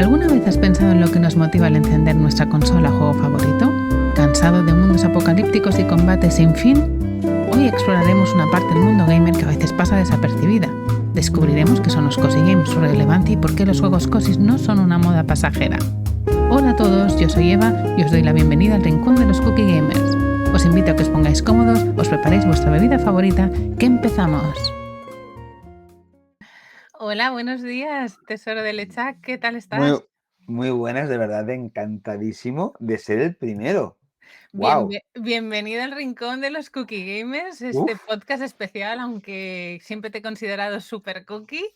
¿Alguna vez has pensado en lo que nos motiva al encender nuestra consola o juego favorito? ¿Cansado de mundos apocalípticos y combates sin fin? Hoy exploraremos una parte del mundo gamer que a veces pasa desapercibida. Descubriremos qué son los cozy games, su relevancia y por qué los juegos cozy no son una moda pasajera. Hola a todos, yo soy Eva y os doy la bienvenida al Rincón de los Cookie Gamers. Os invito a que os pongáis cómodos, os preparéis vuestra bebida favorita, que empezamos. Hola, buenos días, tesoro de Lechak, ¿qué tal estás? Muy buenas, de verdad, encantadísimo de ser el primero. ¡Wow! Bienvenido al Rincón de los Cookie Gamers, este Uf. podcast especial, aunque siempre te he considerado super cookie.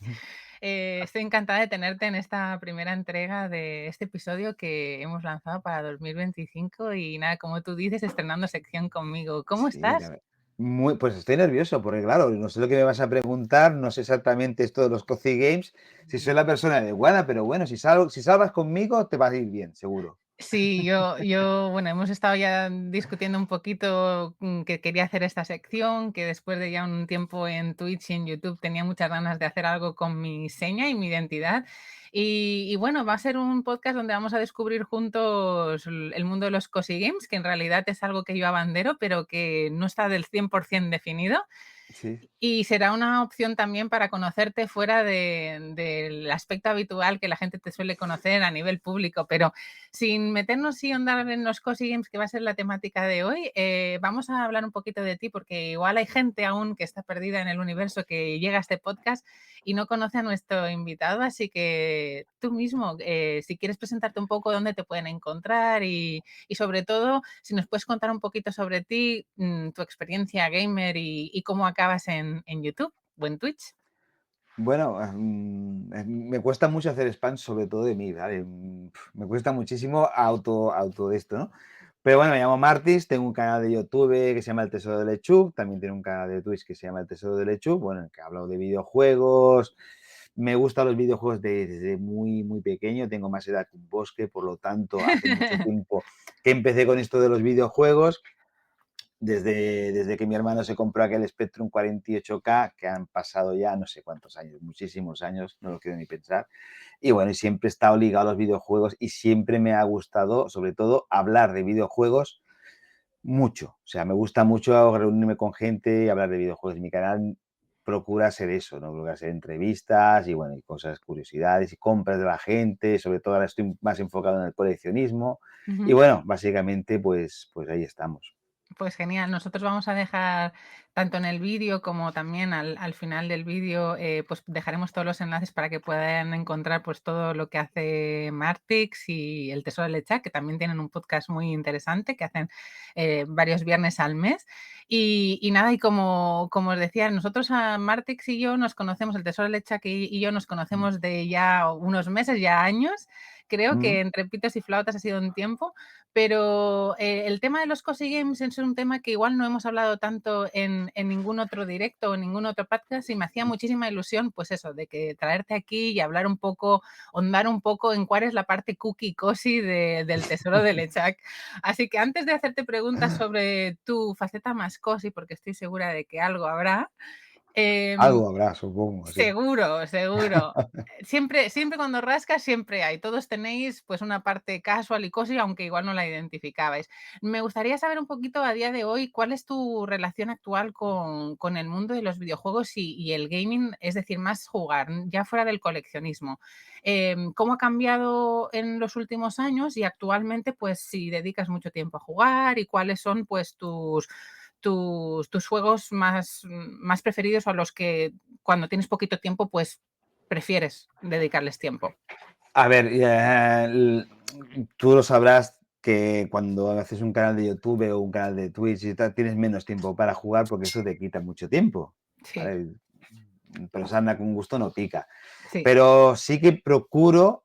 Estoy encantada de tenerte en esta primera entrega de este episodio que hemos lanzado para 2025 y nada, como tú dices, estrenando sección conmigo. ¿Cómo Sí, estás? pues estoy nervioso porque, claro, no sé lo que me vas a preguntar, no sé exactamente esto de los Cozy Games, si soy la persona adecuada, pero bueno, si salvas conmigo, te va a ir bien, seguro. Sí, bueno, hemos estado ya discutiendo un poquito que quería hacer esta sección, que después de ya un tiempo en Twitch y en YouTube tenía muchas ganas de hacer algo con mi seña y mi identidad. Y bueno, va a ser un podcast donde vamos a descubrir juntos el mundo de los cozy games, que en realidad es algo que yo abandero, pero que no está del 100% definido. Sí. Y será una opción también para conocerte fuera del aspecto habitual que la gente te suele conocer a nivel público, pero sin meternos y ahondar en los cozy games, que va a ser la temática de hoy, vamos a hablar un poquito de ti, porque igual hay gente aún que está perdida en el universo que llega a este podcast y no conoce a nuestro invitado, así que tú mismo, si quieres presentarte un poco dónde te pueden encontrar y sobre todo, si nos puedes contar un poquito sobre ti, tu experiencia gamer y cómo acabas en YouTube o en Twitch. Bueno, me cuesta mucho hacer spam, sobre todo de mí, ¿vale? Me cuesta muchísimo auto de esto, ¿no? Pero bueno, me llamo Martis, tengo un canal de YouTube que se llama El Tesoro de Lechuk, también tengo un canal de Twitch que se llama El Tesoro de Lechuk, bueno, en el que hablo de videojuegos. Me gustan los videojuegos desde muy, muy pequeño, tengo más edad que un bosque, por lo tanto, hace mucho tiempo que empecé con esto de los videojuegos. Desde que mi hermano se compró aquel Spectrum 48K, que han pasado ya no sé cuántos años, muchísimos años, no lo quiero ni pensar. Y bueno, y siempre he estado ligado a los videojuegos y siempre me ha gustado, sobre todo, hablar de videojuegos mucho. O sea, me gusta mucho reunirme con gente y hablar de videojuegos. Mi canal procura ser eso, ¿no? Procura ser entrevistas y, bueno, y cosas, curiosidades y compras de la gente. Sobre todo ahora estoy más enfocado en el coleccionismo. Y Ujú. bueno, básicamente, pues ahí estamos. Pues genial, nosotros vamos a dejar tanto en el vídeo como también al final del vídeo, pues dejaremos todos los enlaces para que puedan encontrar pues todo lo que hace Martix y El Tesoro de Lechak, que también tienen un podcast muy interesante que hacen varios viernes al mes. Y nada, y como os decía, nosotros a Martix y yo nos conocemos, El Tesoro de Lechak y yo nos Mm. conocemos de ya unos meses, ya años. Creo Mm. que entre pitos y flautas ha sido un tiempo. Pero el tema de los cozy games es un tema que igual no hemos hablado tanto en ningún otro directo o en ningún otro podcast y me hacía muchísima ilusión, pues eso, de que traerte aquí y hablar un poco, ahondar un poco en cuál es la parte cookie cozy del tesoro de Lechak. Así que antes de hacerte preguntas sobre tu faceta más cozy, porque estoy segura de que algo habrá, em, Algo habrá, supongo, sí. seguro, seguro. Siempre cuando rascas, siempre hay. Todos tenéis, pues, una parte casual y cozy, aunque igual no la identificabais. Me gustaría saber un poquito a día de hoy, ¿cuál es tu relación actual con el mundo de los videojuegos y el gaming? Es decir, más jugar, ya fuera del coleccionismo. ¿Cómo ha cambiado en los últimos años? Y actualmente, pues, si dedicas mucho tiempo a jugar y cuáles son, pues, tus juegos más preferidos o a los que cuando tienes poquito tiempo, pues prefieres dedicarles tiempo. A ver, tú lo sabrás que cuando haces un canal de YouTube o un canal de Twitch y tal, tienes menos tiempo para jugar porque eso te quita mucho tiempo, Sí, ¿vale? Pero anda con gusto no pica. sí. Pero sí que procuro,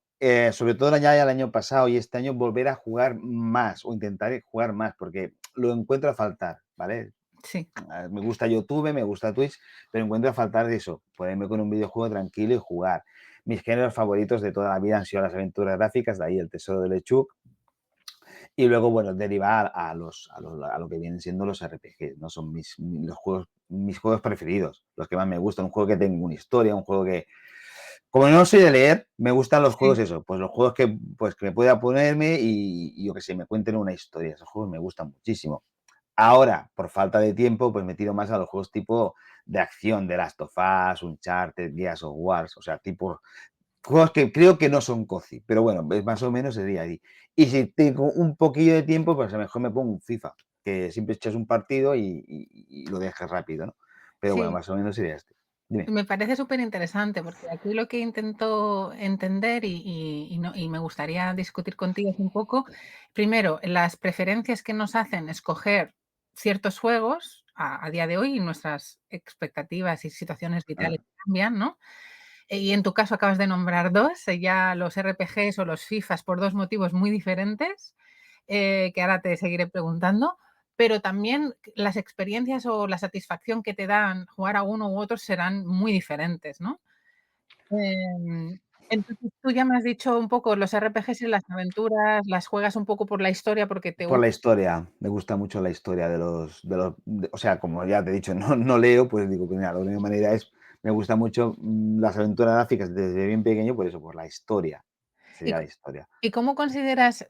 sobre todo ya el año pasado y este año, volver a jugar más o intentar jugar más porque lo encuentro a faltar, ¿vale? Sí. Me gusta YouTube, me gusta Twitch, pero encuentro a faltar de eso, ponerme con un videojuego tranquilo y jugar. Mis géneros favoritos de toda la vida han sido las aventuras gráficas, de ahí El Tesoro de Lechuk, y luego, bueno, derivar a lo que vienen siendo los RPGs, ¿no? Son mis juegos preferidos, los que más me gustan, un juego que tenga una historia, un juego como no soy de leer, me gustan los juegos Sí, eso, pues los juegos que, pues, que pueda ponerme y yo qué sé, me cuenten una historia. Esos juegos me gustan muchísimo. Ahora, por falta de tiempo, pues me tiro más a los juegos tipo de acción, de Last of Us, Uncharted, Gears of Wars, o sea, tipo juegos que creo que no son cozy, pero bueno, más o menos sería ahí. Y si tengo un poquillo de tiempo, pues a lo mejor me pongo un FIFA, que siempre echas un partido y lo dejas rápido, ¿no? Pero bueno, sí. más o menos sería este. Dime. Me parece súper interesante porque aquí lo que intento entender y no y me gustaría discutir contigo es un poco, primero, las preferencias que nos hacen escoger ciertos juegos a día de hoy y nuestras expectativas y situaciones vitales Ah, cambian, ¿no? Y en tu caso acabas de nombrar 2 ya los RPGs o los FIFAs por 2 motivos muy diferentes, que ahora te seguiré preguntando, pero también las experiencias o la satisfacción que te dan jugar a uno u otro serán muy diferentes, ¿no? Entonces tú ya me has dicho un poco los RPGs y las aventuras, las juegas un poco por la historia porque te por gusta. la historia, me gusta mucho la historia o sea, como ya te he dicho, no leo, pues digo, pues mira, la única manera es, me gusta mucho las aventuras gráficas desde bien pequeño, por eso, por la historia, ¿Y sería la historia. ¿Y cómo consideras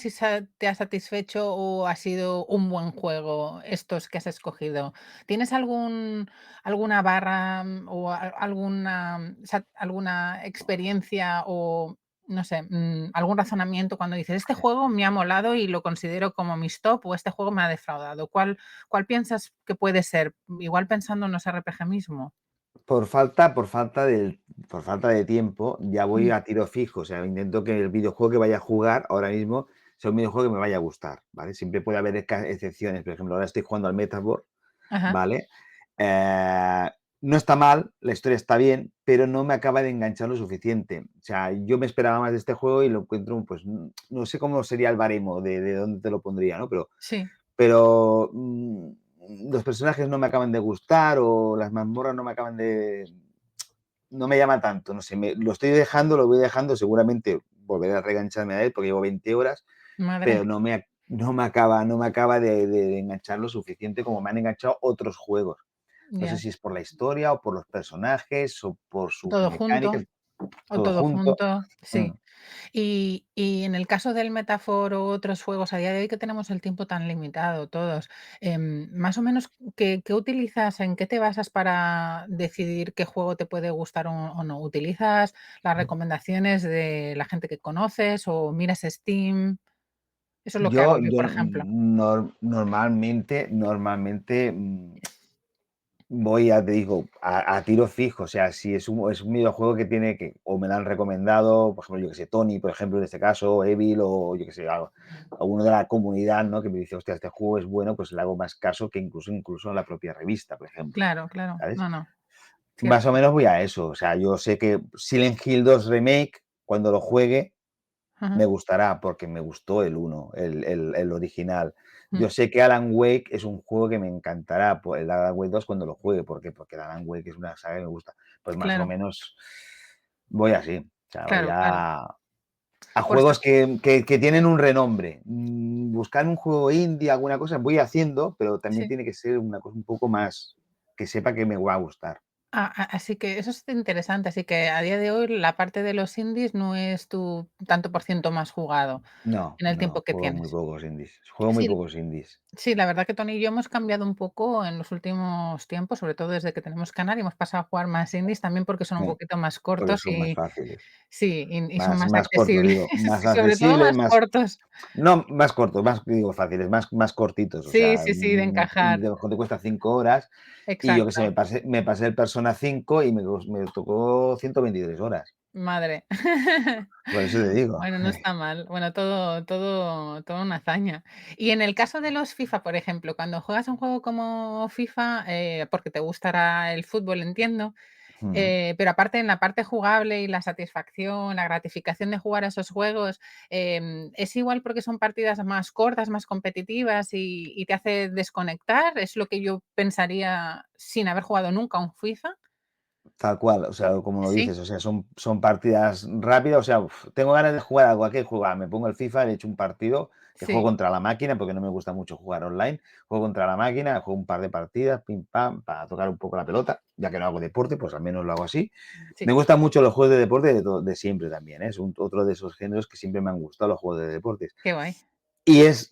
si te ha satisfecho o ha sido un buen juego estos que has escogido? ¿Tienes alguna barra, o alguna alguna experiencia o no sé, algún razonamiento cuando dices: "Este juego me ha molado y lo considero como mis top", o "Este juego me ha defraudado"? ¿Cuál piensas que puede ser? Igual pensando en los RPG mismo. Por falta de tiempo, ya voy Mm, a tiro fijo, o sea, intento que el videojuego que vaya a jugar ahora mismo sea un videojuego que me vaya a gustar, ¿vale? Siempre puede haber excepciones, por ejemplo, ahora estoy jugando al Metaphor, ajá, ¿vale? Eh, no está mal, la historia está bien, pero no me acaba de enganchar lo suficiente. O sea, yo me esperaba más de este juego y lo encuentro, pues, no sé cómo sería el baremo de dónde te lo pondría, ¿no? sí, Pero, los personajes no me acaban de gustar o las mazmorras no me llama tanto, no sé, lo estoy dejando, lo voy dejando, seguramente volveré a reengancharme a él porque llevo 20 horas, pero madre, no me acaba de enganchar lo suficiente como me han enganchado otros juegos. No sé ya. si es por la historia o por los personajes o por sus Todo junto. mecánicas, O todo todo junto. junto, Mm. sí. Y en el caso del Metafor o otros juegos, a día de hoy que tenemos el tiempo tan limitado todos, más o menos, ¿qué utilizas? ¿En qué te basas para decidir qué juego te puede gustar o no? ¿Utilizas las recomendaciones de la gente que conoces o miras Steam? Eso es lo que Yo hago yo, yo por ejemplo. normalmente, voy, ya te digo, a tiro fijo, o sea, si es un videojuego que tiene que o me lo han recomendado, por ejemplo, yo que sé, Tony, por ejemplo, en este caso, Evil o yo que sé, alguno de la comunidad, ¿no? Que me dice: "Hostia, este juego es bueno", pues le hago más caso que incluso a la propia revista, por ejemplo, Claro, claro. ¿sabes? No, no, Más o cierto. menos voy a eso, o sea, yo sé que Silent Hill 2 Remake, cuando lo juegue, me Ajá. gustará, porque me gustó el uno, el original. Mm. Yo sé que Alan Wake es un juego que me encantará, pues, el Alan Wake 2 cuando lo juegue, ¿por qué? Porque el Alan Wake es una saga que me gusta. Pues más o Claro, menos voy así, o sea, voy claro, claro. a Por eso juegos que tienen un renombre. Buscar un juego indie, alguna cosa, voy haciendo, pero también sí. tiene que ser una cosa un poco más que sepa que me va a gustar. Así que eso es interesante, así que a día de hoy la parte de los indies no es tu tanto por ciento más jugado No, en el no, tiempo que juego muy tienes. pocos indies, juego muy Sí, pocos indies. sí, la verdad que Tony y yo hemos cambiado un poco en los últimos tiempos, sobre todo desde que tenemos canal y hemos pasado a jugar más indies también porque son un Sí, poquito más porque cortos son más y fáciles. sí, y son Más más más cortos, accesibles, digo, más sobre todo accesibles, más más cortos. no, más cortos, más digo fáciles, más cortitos, o Sí, sea, sí, sí, de y encajar. de lo mejor te cuesta 5 horas, y yo qué sé, me Exacto, pasé me pasé el Persona 5 y me tocó 123 horas. madre. Por eso te digo. Bueno, no está mal. Bueno, toda una hazaña. Y en el caso de los FIFA, por ejemplo, cuando juegas un juego como FIFA, porque te gustará el fútbol, entiendo, Mm. pero aparte en la parte jugable y la satisfacción, la gratificación de jugar a esos juegos, ¿es igual porque son partidas más cortas, más competitivas y te hace desconectar? ¿Es lo que yo pensaría sin haber jugado nunca a un FIFA? Tal cual, o sea, como lo Sí, dices, o sea, son partidas rápidas, o sea, tengo ganas de jugar a cualquier juego, me pongo el FIFA, le echo un partido, que juego Sí, contra la máquina, porque no me gusta mucho jugar online. Juego contra la máquina, juego un par de partidas, pim, pam, para tocar un poco la pelota, ya que no hago deporte, pues al menos lo hago así. Me sí, gustan mucho los juegos de deporte de siempre también, ¿eh? Es otro de esos géneros que siempre me han gustado, los juegos de deportes. qué guay. Y es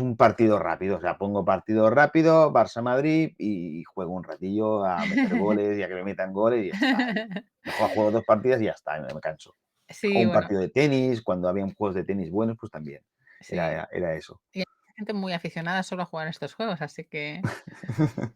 un partido rápido, o sea, pongo partido rápido, Barça-Madrid, y juego un ratillo a meter goles y a que me metan goles y ya está. Y mejor juego 2 partidas y ya está, y me canso. O Sí, un bueno, partido de tenis, cuando habían juegos de tenis buenos, pues también. Era sí. era era eso. Y hay gente muy aficionada solo a jugar estos juegos, así que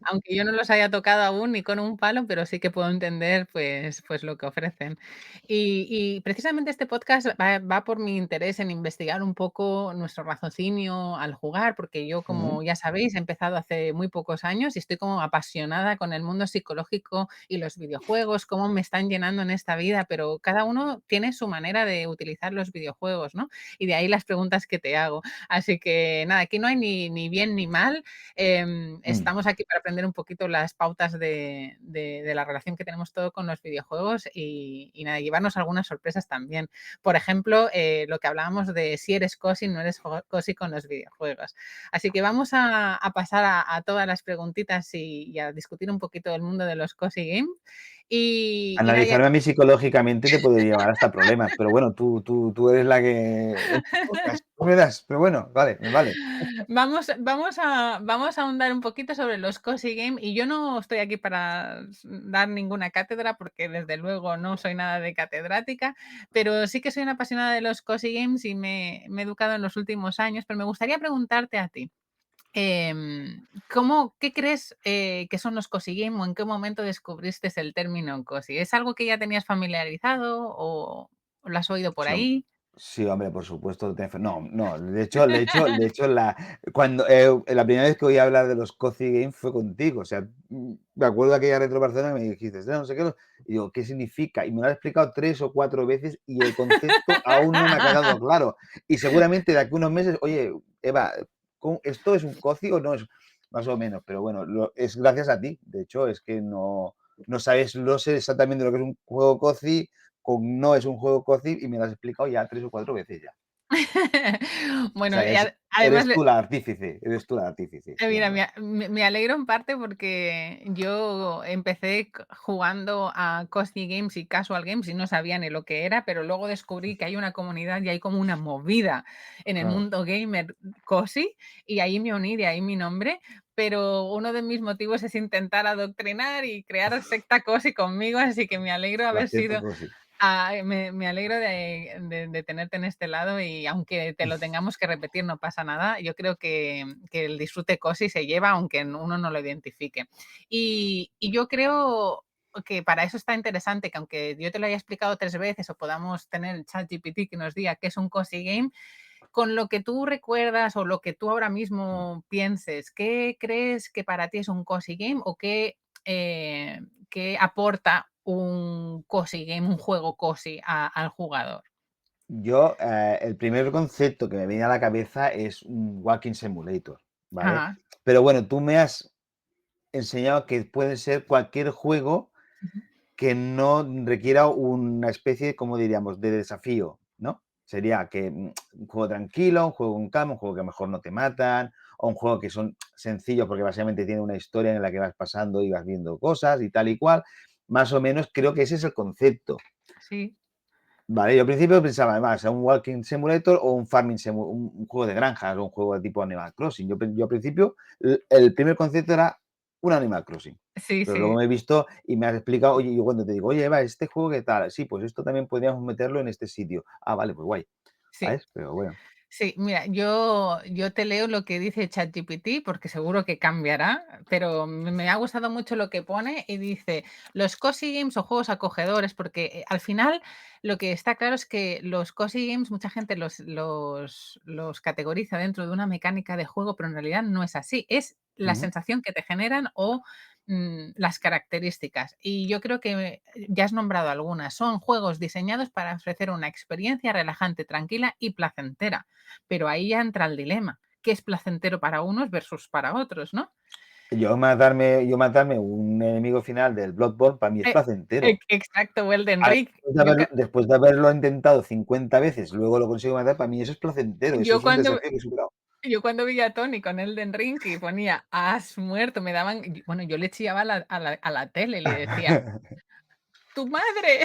aunque yo no los haya tocado aún ni con un palo, pero sí que puedo entender, pues lo que ofrecen. Y precisamente este podcast va por mi interés en investigar un poco nuestro raciocinio al jugar, porque yo, Ujú, como ya sabéis, he empezado hace muy pocos años y estoy como apasionada con el mundo psicológico y los videojuegos, cómo me están llenando en esta vida, pero cada uno tiene su manera de utilizar los videojuegos, ¿no? Y de ahí las preguntas que te hago. Así que nada, aquí no hay ni bien ni mal. mm. Estamos aquí para aprender un poquito las pautas de la relación que tenemos todo con los videojuegos y nada, llevarnos algunas sorpresas también. Por ejemplo, lo que hablábamos de si eres cosi, no eres cosi con los videojuegos. Así que vamos a pasar a todas las preguntitas y a discutir un poquito el mundo de los cosi games. Y nada, Analizarme a mí psicológicamente te puede llevar hasta problemas, pero bueno, tú eres la que es tu podcast, tú me das, pero bueno, vale, me vale. vamos a ahondar un poquito sobre los cozy game y yo no estoy aquí para dar ninguna cátedra porque desde luego no soy nada de catedrática, pero sí que soy una apasionada de los cozy games y me he educado en los últimos años, pero me gustaría preguntarte a ti, ¿qué crees, que son los cozy game o en qué momento descubriste el término cozy? ¿Es algo que ya tenías familiarizado o lo has oído por Sí, ahí? sí, hombre, por supuesto. No, no, de hecho, la primera vez que oí hablar de los Cozy Games fue contigo. O sea, me acuerdo de aquella Retro Barcelona y me dijiste: No sé qué", y digo: "¿Qué significa?". Y me lo has explicado 3 o 4 veces y el concepto aún no me ha quedado claro. Y seguramente de aquí a unos meses: "Oye, Eva, ¿esto es un cozy o no es?". Más o menos, pero bueno, es gracias a ti. De hecho, es que no sé exactamente lo que es un juego cozy, no es un juego cozy y me lo has explicado ya 3 o 4 veces ya. O Bueno, sea, y es además eres tú la artífice, sí, mira, hombre. me alegro en parte porque yo empecé jugando a Cozy Games y Casual Games y no sabía ni lo que era, pero luego descubrí que hay una comunidad y hay como una movida en el Claro, mundo gamer Cozy y ahí me uní, de ahí mi nombre, pero uno de mis motivos es intentar adoctrinar y crear secta Cozy conmigo, así que me alegro la haber acepto sido. como sí. Me alegro de tenerte en este lado y aunque te lo tengamos que repetir, no pasa nada. Yo creo que el disfrute cosi se lleva, aunque uno no lo identifique. Y yo creo que para eso está interesante, que aunque yo te lo haya explicado 3 veces o podamos tener el ChatGPT que nos diga qué es un cozy game, con lo que tú recuerdas o lo que tú ahora mismo pienses, ¿qué crees que para ti es un cozy game o qué aporta un cozy game, un juego cozy al jugador? Yo, el primer concepto que me viene a la cabeza es un walking simulator, ¿vale? Ajá. Pero bueno, tú me has enseñado que puede ser cualquier juego Ujú. que no requiera una especie, como diríamos?, de desafío, ¿no? Sería que, un juego tranquilo, un juego con calma, un juego que a lo mejor no te matan, o un juego que son sencillos porque básicamente tiene una historia en la que vas pasando y vas viendo cosas y tal y cual. Más o menos creo que ese es el concepto, Sí, ¿vale? Yo al principio pensaba, además, un walking simulator o un farming un juego de granjas o un juego de tipo Animal Crossing. Yo al principio, el primer concepto era un Animal Crossing. sí, Pero luego sí, me he visto y me has explicado, oye, yo cuando te digo: "Oye, Eva, ¿este juego qué tal?". Sí, pues esto también podríamos meterlo en este sitio. Ah, vale, pues guay, sí. ¿sabes? Pero bueno. Sí, mira, yo te leo lo que dice ChatGPT, porque seguro que cambiará, pero me ha gustado mucho lo que pone y dice: "Los cozy games o juegos acogedores", porque, al final lo que está claro es que los cozy games mucha gente los categoriza dentro de una mecánica de juego, pero en realidad no es así. Es la Ujú. sensación que te generan o, las características. Y yo creo que ya has nombrado algunas. Son juegos diseñados para ofrecer una experiencia relajante, tranquila y placentera. Pero ahí ya entra el dilema, ¿qué es placentero para unos versus para otros, no? Yo matarme un enemigo final del Bloodborne, para mí es E placentero. exacto, o Elden Ahora, Ring. después de haberlo intentado 50 veces, luego lo consigo matar, para mí eso es placentero, eso Yo es un cuando desafío que he superado. yo cuando veía a Tony con Elden Ring y ponía: "Has muerto", me daban bueno, yo le chillaba a la tele, le decía: "¡Tu madre!".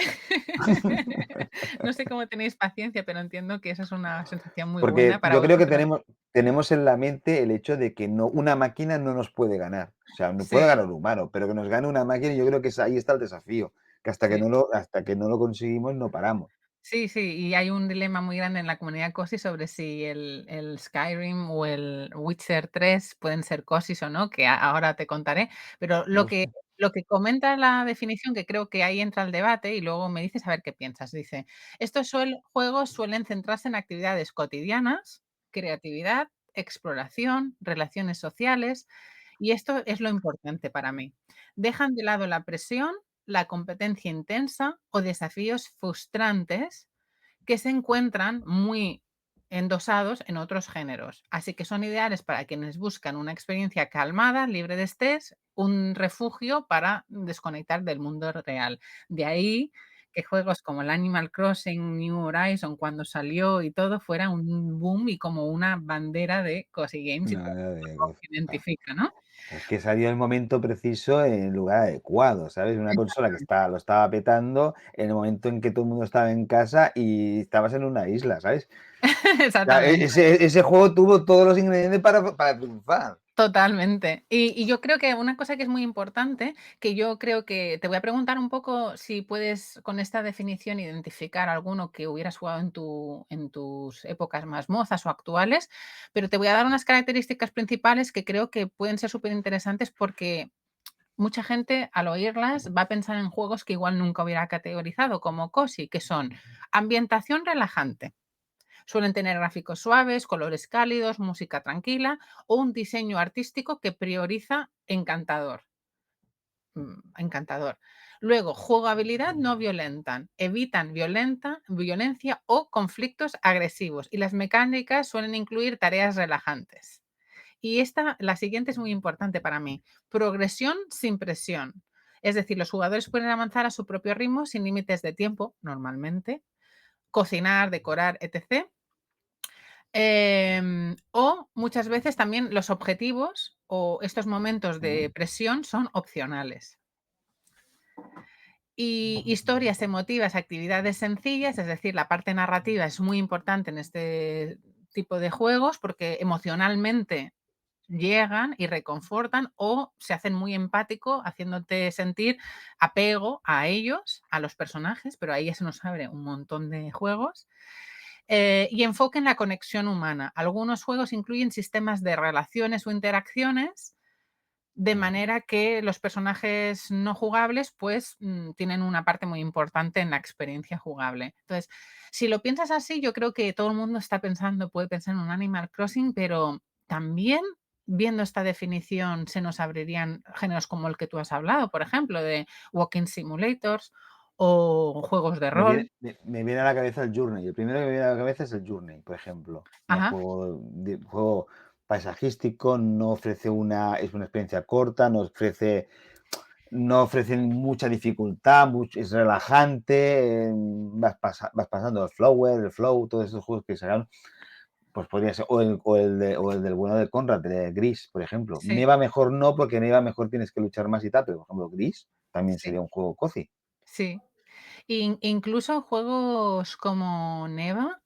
No sé cómo tenéis paciencia, pero entiendo que esa es una sensación muy buena Porque para yo creo que vosotros. tenemos en la mente el hecho de que una máquina no nos puede ganar. O sea, no puede Sí, ganar un humano, pero que nos gane una máquina, yo creo que ahí está el desafío, que hasta que sí. no lo conseguimos no paramos. Sí, sí, y hay un dilema muy grande en la comunidad COSI sobre si el Skyrim o el Witcher 3 pueden ser COSIs o no, que ahora te contaré, pero lo Uf, que lo que comenta la definición, que creo que ahí entra el debate y luego me dices a ver qué piensas. Dice: "Estos juegos suelen centrarse en actividades cotidianas, creatividad, exploración, relaciones sociales, y esto es lo importante para mí. Dejan de lado la presión, la competencia intensa o desafíos frustrantes que se encuentran muy endosados en otros géneros. Así que son ideales para quienes buscan una experiencia calmada, libre de estrés, un refugio para desconectar del mundo real. De ahí que juegos como el Animal Crossing, New Horizon, cuando salió y todo, fuera un boom y como una bandera de Cozy Games y todo nada el de mundo gozo. se identifica, ¿no? Es que salió el momento preciso en el lugar adecuado, ¿sabes? Una consola que lo estaba petando en el momento en que todo el mundo estaba en casa y estabas en una isla, ¿sabes? O sea, Exactamente. ese juego tuvo todos los ingredientes para triunfar. Totalmente. Y yo creo que una cosa que es muy importante, que yo creo que te voy a preguntar un poco si puedes, con esta definición, identificar alguno que hubieras jugado en tus épocas más mozas o actuales, pero te voy a dar unas características principales que creo que pueden ser súper interesantes porque mucha gente al oírlas va a pensar en juegos que igual nunca hubiera categorizado como COSI, que son ambientación relajante. Suelen tener gráficos suaves, colores cálidos, música tranquila o un diseño artístico que prioriza encantador. Encantador. Luego, jugabilidad no violenta. Evitan violencia o conflictos agresivos. Y las mecánicas suelen incluir tareas relajantes. Y la siguiente es muy importante para mí. Progresión sin presión. Es decir, los jugadores pueden avanzar a su propio ritmo sin límites de tiempo, normalmente. Cocinar, decorar, etc. O muchas veces también los objetivos o estos momentos Mm, de presión son opcionales. Y historias emotivas, actividades sencillas, es decir, la parte narrativa es muy importante en este tipo de juegos porque emocionalmente llegan y reconfortan o se hacen muy empático, haciéndote sentir apego a ellos, a los personajes, pero ahí ya se nos abre un montón de juegos. Y enfoque en la conexión humana. Algunos juegos incluyen sistemas de relaciones o interacciones, de mm. manera que los personajes no jugables, pues, tienen una parte muy importante en la experiencia jugable. Entonces, si lo piensas así, yo creo que todo el mundo puede pensar en un Animal Crossing, pero también, viendo esta definición, se nos abrirían géneros como el que tú has hablado, por ejemplo, de walking simulators o juegos de Me viene, rol. me viene a la cabeza el Journey. El primero que me viene a la cabeza es el Journey, por ejemplo. Un Ajá, juego paisajístico, no ofrece es una experiencia corta, no ofrece mucha dificultad, es relajante, vas pasando el Flow, todos esos juegos que sacaron, pues podría ser, o el del bueno de Conrad, de Gris, por ejemplo. sí, Neva mejor no, porque Neva mejor tienes que luchar más y tal, pero por ejemplo Gris también sí, sería un juego cozy. sí. Incluso juegos como Neva,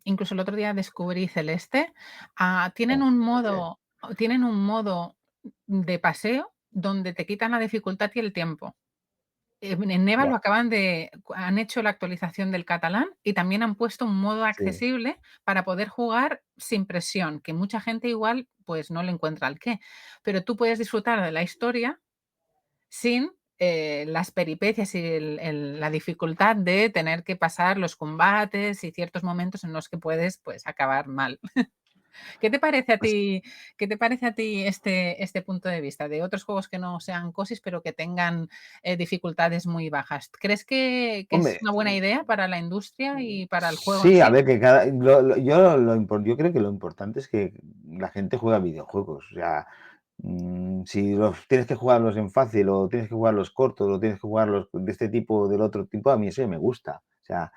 incluso el otro día descubrí Celeste, Oh, fíjate. tienen un modo de paseo donde te quitan la dificultad y el tiempo. En Neva Buah, han hecho la actualización del catalán y también han puesto un modo sí. accesible para poder jugar sin presión, que mucha gente igual, pues, no le encuentra el qué. Pero tú puedes disfrutar de la historia sin, las peripecias y la dificultad de tener que pasar los combates y ciertos momentos en los que puedes, pues, acabar mal. ¿Qué te parece a Pues, ti qué te parece a ti este punto de vista de otros juegos que no sean COSIS, pero que tengan, dificultades muy bajas? ¿Crees que es hombre, una buena idea para la industria y para el juego en sí, a sí? ver, yo creo que lo importante es que la gente juega videojuegos. O sea, Si los tienes que jugarlos en fácil o tienes que jugarlos cortos o tienes que jugarlos de este tipo, del otro tipo, a mí eso ya me gusta. O sea,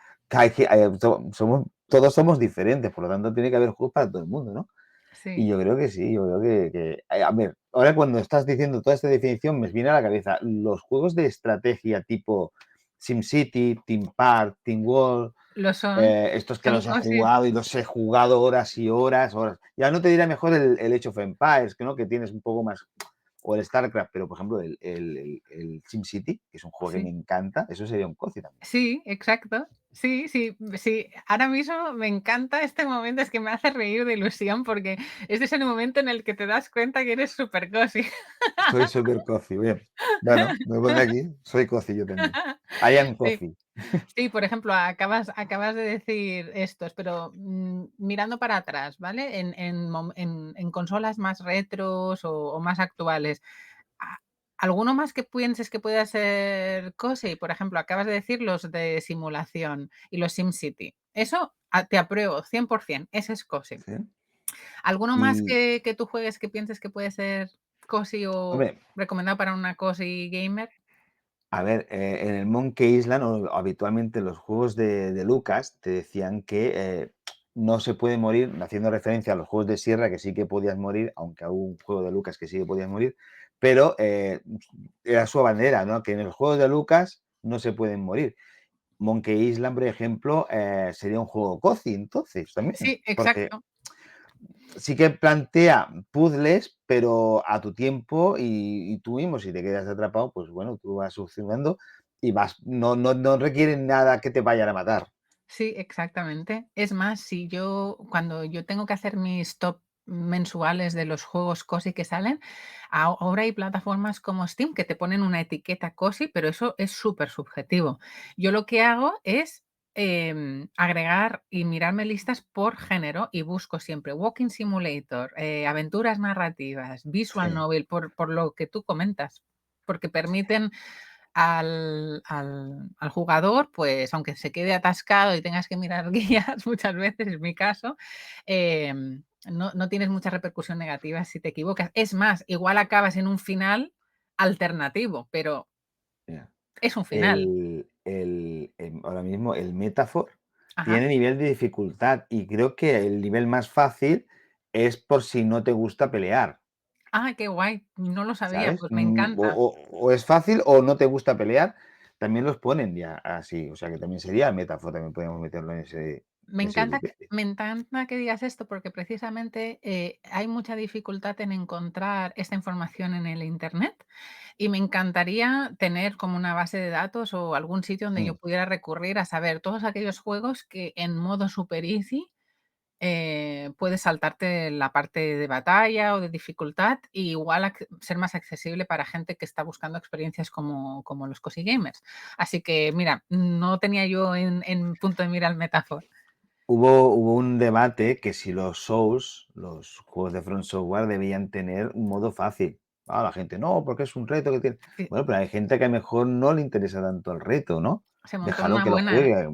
todos somos diferentes, por lo tanto tiene que haber juegos para todo el mundo, ¿no? Y Sí, yo creo que sí, yo creo a ver, ahora cuando estás diciendo toda esta definición me viene a la cabeza los juegos de estrategia tipo SimCity, Team Park, Team World, lo son. estos que Son los he cosas. jugado y los he jugado horas y horas, horas. Ya no te diré mejor el Age of Empires, que, ¿no? Que tienes un poco más, o el StarCraft, pero por ejemplo el SimCity, que es un juego que me Sí. encanta, eso sería un cozy también. Sí, exacto. Sí, sí, sí. Ahora mismo me encanta este momento, es que me hace reír de ilusión, porque este es el momento en el que te das cuenta que eres súper cozy. Soy súper cozy, bien. Bueno, me pone aquí, soy cozy yo también. I am Sí. cozy. Sí, por ejemplo, acabas de decir estos, pero, mirando para atrás, ¿vale? En consolas más retros o más actuales, ¿a alguno más que pienses que pueda ser cosi? Por ejemplo, acabas de decir los de simulación y los SimCity. Eso, te apruebo 100%, ese es cosi. Sí. ¿Alguno más Y, que tú juegues que pienses que puede ser cosi o hombre, recomendado para una cosi gamer? a ver, en el Monkey Island, o habitualmente los juegos de Lucas, te decían que no se puede morir, haciendo referencia a los juegos de Sierra, que sí que podías morir, aunque hubo un juego de Lucas que sí que podías morir, pero era su bandera, ¿no? Que en los juegos de Lucas no se pueden morir. Monkey Island, por ejemplo, sería un juego cozy, entonces, también, Sí, porque exacto. sí que plantea puzzles, pero a tu tiempo y tú mismo, si te quedas atrapado, pues bueno, tú vas solucionando y no requieren nada que te vayan a matar. Sí, exactamente. Es más, si yo cuando yo tengo que hacer mis top mensuales de los juegos cosi que salen, ahora hay plataformas como Steam que te ponen una etiqueta cosi, pero eso es súper subjetivo. Yo lo que hago es agregar y mirarme listas por género y busco siempre Walking Simulator, aventuras narrativas, Visual Sí, Novel, por lo que tú comentas, porque permiten al jugador, pues, aunque se quede atascado y tengas que mirar guías muchas veces, es mi caso, no tienes mucha repercusión negativa si te equivocas. Es más, igual acabas en un final alternativo, pero mira. es un final. Ahora mismo el Metaphor Ajá. tiene nivel de dificultad y creo que el nivel más fácil es por si no te gusta pelear. Ah, qué guay, no lo sabía, ¿Sabes? pues me encanta. O es fácil o no te gusta pelear, también los ponen ya así, o sea que también sería metáfora, también podríamos meterlo Me en ese encanta que grupete. me encanta que digas esto, porque precisamente, hay mucha dificultad en encontrar esta información en el Internet, y me encantaría tener como una base de datos o algún sitio donde yo Mm, pudiera recurrir a saber todos aquellos juegos que en modo super easy, puedes saltarte la parte de batalla o de dificultad, y igual ser más accesible para gente que está buscando experiencias como los cozy gamers. Así que mira, no tenía yo en punto de mira el Metaphor. hubo un debate que si los Souls, los juegos de Front Software debían tener un modo fácil. La gente: "No, porque es un reto que tiene". Sí. Bueno, pero hay gente que a lo mejor no le interesa tanto el reto, ¿no? Se montó Déjalo una que lo buena. juegue.